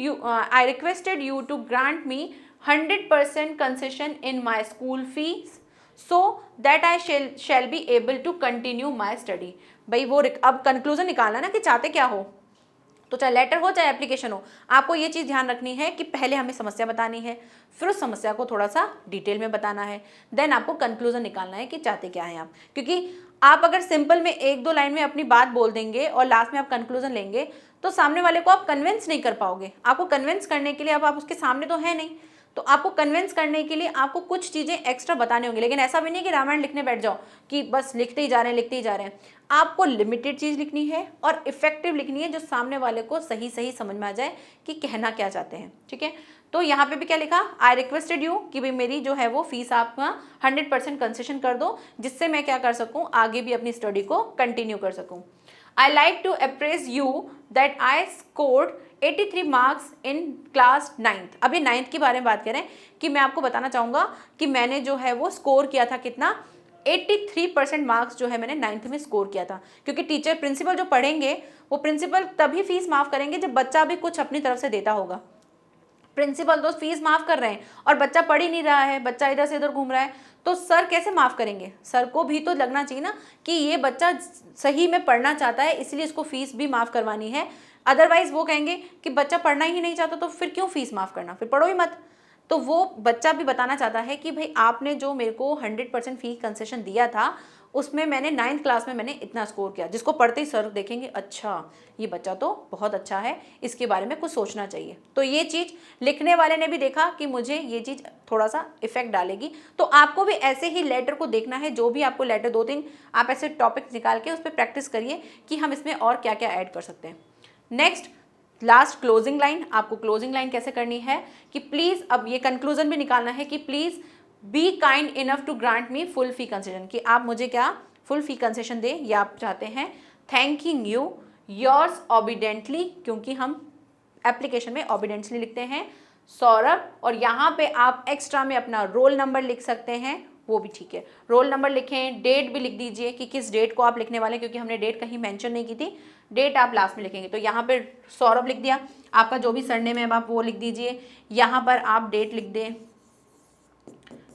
you to grant me 100% concession in my school fees so that I shall be able to continue my study। भाई वो अब कंक्लूजन निकालना ना कि चाहते क्या हो, तो चाहे लेटर हो चाहे एप्लीकेशन हो, आपको ये चीज़ ध्यान रखनी है कि पहले हमें समस्या बतानी है, फिर उस समस्या को थोड़ा सा डिटेल में बताना है, देन आपको कंक्लूजन निकालना है कि चाहते क्या हैं आप। क्योंकि आप अगर सिंपल में 1-2 लाइन में अपनी बात बोल देंगे और लास्ट में आप कंक्लूजन लेंगे तो सामने वाले को आप कन्विंस नहीं कर पाओगे। आपको कन्विंस करने के लिए, अब आप उसके सामने तो है नहीं, तो आपको कन्विंस करने के लिए आपको कुछ चीज़ें एक्स्ट्रा बतानी होंगी। लेकिन ऐसा भी नहीं कि रामायण लिखने बैठ जाओ कि बस लिखते ही जा रहे हैं लिखते ही जा रहे हैं। आपको लिमिटेड चीज़ लिखनी है और इफेक्टिव लिखनी है, जो सामने वाले को सही सही समझ में आ जाए कि कहना क्या चाहते हैं। ठीक है, तो यहाँ पे भी क्या लिखा, आई रिक्वेस्टेड यू कि भाई मेरी जो है वो फीस आप 100% कंसेशन कर दो, जिससे मैं क्या कर सकूँ, आगे भी अपनी स्टडी को कंटिन्यू कर सकूँ। I like to apprise you that I scored 83 marks in class 9th। अब ये 9th के बारे में बात करें कि मैं आपको बताना चाहूँगा कि मैंने जो है वो स्कोर किया था कितना, 83% मार्क्स जो है मैंने 9th में स्कोर किया था। क्योंकि टीचर प्रिंसिपल जो पढ़ेंगे वो प्रिंसिपल तभी फीस माफ़ करेंगे जब बच्चा भी कुछ अपनी तरफ से देता होगा। प्रिंसिपल तो फीस माफ़ कर रहे हैं और बच्चा पढ़ ही नहीं रहा है, बच्चा इधर से इधर घूम रहा है, तो सर कैसे माफ़ करेंगे। सर को भी तो लगना चाहिए ना कि ये बच्चा सही में पढ़ना चाहता है, इसलिए इसको फीस भी माफ़ करवानी है। अदरवाइज वो कहेंगे कि बच्चा पढ़ना ही नहीं चाहता तो फिर क्यों फीस माफ़ करना, फिर पढ़ो ही मत। तो वो बच्चा भी बताना चाहता है कि भाई आपने जो मेरे को 100% फीस कंसेशन दिया था उसमें मैंने 9th क्लास में मैंने इतना स्कोर किया, जिसको पढ़ते ही सर देखेंगे अच्छा ये बच्चा तो बहुत अच्छा है, इसके बारे में कुछ सोचना चाहिए। तो ये चीज़ लिखने वाले ने भी देखा कि मुझे ये चीज़ थोड़ा सा इफेक्ट डालेगी, तो आपको भी ऐसे ही लेटर को देखना है। जो भी आपको लेटर 2-3 आप ऐसे टॉपिक निकाल के उस पर प्रैक्टिस करिए कि हम इसमें और क्या क्या ऐड कर सकते हैं। नेक्स्ट लास्ट क्लोजिंग लाइन, आपको क्लोजिंग लाइन कैसे करनी है कि प्लीज़, अब ये कंक्लूजन भी निकालना है कि please be kind enough to grant me full fee concession, कि आप मुझे क्या फुल फी कंसेशन दें, ये आप चाहते हैं। थैंकिंग यू योर्स ओबीडेंटली, क्योंकि हम एप्लीकेशन में ओबीडेंटली लिखते हैं, सौरभ। और यहाँ पे आप एक्स्ट्रा में अपना रोल नंबर लिख सकते हैं, वो भी ठीक है, रोल नंबर लिखें, डेट भी लिख दीजिए कि किस डेट को आप लिखने वाले हैं, क्योंकि हमने डेट कहीं मेंशन नहीं की थी, डेट आप लास्ट में लिखेंगे। तो यहाँ पे सौरभ लिख दिया, आपका जो भी सरनेम है आप वो लिख दीजिए, यहाँ पर आप डेट लिख दें।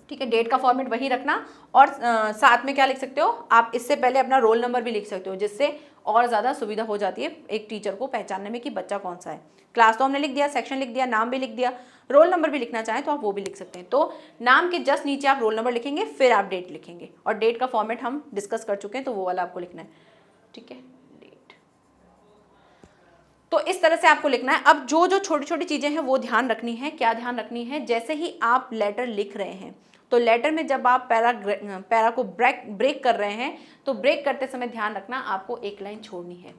ठीक है, डेट का फॉर्मेट वही रखना, और साथ में क्या लिख सकते हो आप, इससे पहले अपना रोल नंबर भी लिख सकते हो, जिससे और ज़्यादा सुविधा हो जाती है एक टीचर को पहचानने में कि बच्चा कौन सा है। क्लास तो हमने लिख दिया, सेक्शन लिख दिया, नाम भी लिख दिया, रोल नंबर भी लिखना चाहें तो आप वो भी लिख सकते हैं। तो नाम के जस्ट नीचे आप रोल नंबर लिखेंगे, फिर आप डेट लिखेंगे, और डेट का फॉर्मेट हम डिस्कस कर चुके हैं तो वो वाला आपको लिखना है। ठीक है, डेट, तो इस तरह से आपको लिखना है। अब जो जो छोटी छोटी चीज़ें हैं वो ध्यान रखनी है। क्या ध्यान रखनी है, जैसे ही आप लेटर लिख रहे हैं तो लेटर में जब आप पैरा को ब्रेक कर रहे हैं तो ब्रेक करते समय ध्यान रखना आपको एक लाइन छोड़नी है।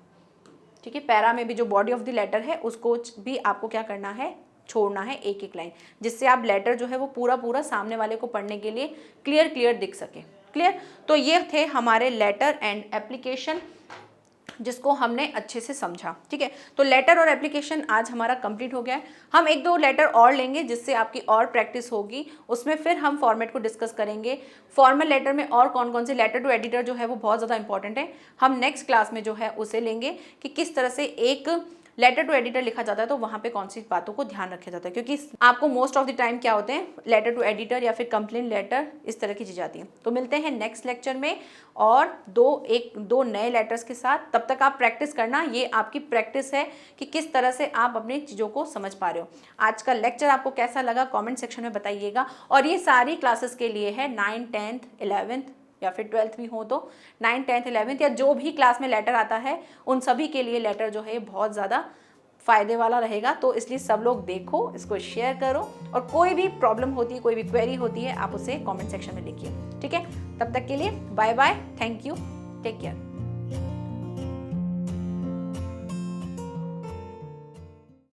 ठीक है, पैरा में भी जो बॉडी ऑफ द लेटर है उसको भी आपको क्या करना है, छोड़ना है एक एक लाइन, जिससे आप लेटर जो है वो पूरा सामने वाले को पढ़ने के लिए क्लियर दिख सके। क्लियर, तो ये थे हमारे लेटर एंड एप्लीकेशन, जिसको हमने अच्छे से समझा। ठीक है, तो लेटर और एप्लीकेशन आज हमारा कंप्लीट हो गया है। हम 1-2 लेटर और लेंगे जिससे आपकी और प्रैक्टिस होगी, उसमें फिर हम फॉर्मेट को डिस्कस करेंगे। फॉर्मल लेटर में और कौन कौन से, लेटर टू एडिटर जो है वो बहुत ज़्यादा इंपॉर्टेंट है, हम नेक्स्ट क्लास में जो है उसे लेंगे कि किस तरह से एक लेटर टू एडिटर लिखा जाता है तो वहाँ पे कौन सी बातों को ध्यान रखा जाता है, क्योंकि आपको मोस्ट ऑफ द टाइम क्या होते हैं, लेटर टू एडिटर या फिर कंप्लेन लेटर, इस तरह की चीज़ें आती हैं। तो मिलते हैं नेक्स्ट लेक्चर में और दो नए लेटर्स के साथ। तब तक आप प्रैक्टिस करना, ये आपकी प्रैक्टिस है कि किस तरह से आप अपनी चीज़ों को समझ पा रहे हो। आज का लेक्चर आपको कैसा लगा कॉमेंट सेक्शन में बताइएगा, और ये सारी क्लासेस के लिए है, 9th 10th 11th या फिर 12th भी हो तो 9th 10th 11th या जो भी क्लास में लेटर आता है उन सभी के लिए लेटर जो है बहुत ज़्यादा फ़ायदे वाला रहेगा। तो इसलिए सब लोग देखो, इसको शेयर करो, और कोई भी प्रॉब्लम होती है, कोई भी क्वेरी होती है, आप उसे कमेंट सेक्शन में लिखिए। ठीक है, तब तक के लिए bye bye, thank you, take care.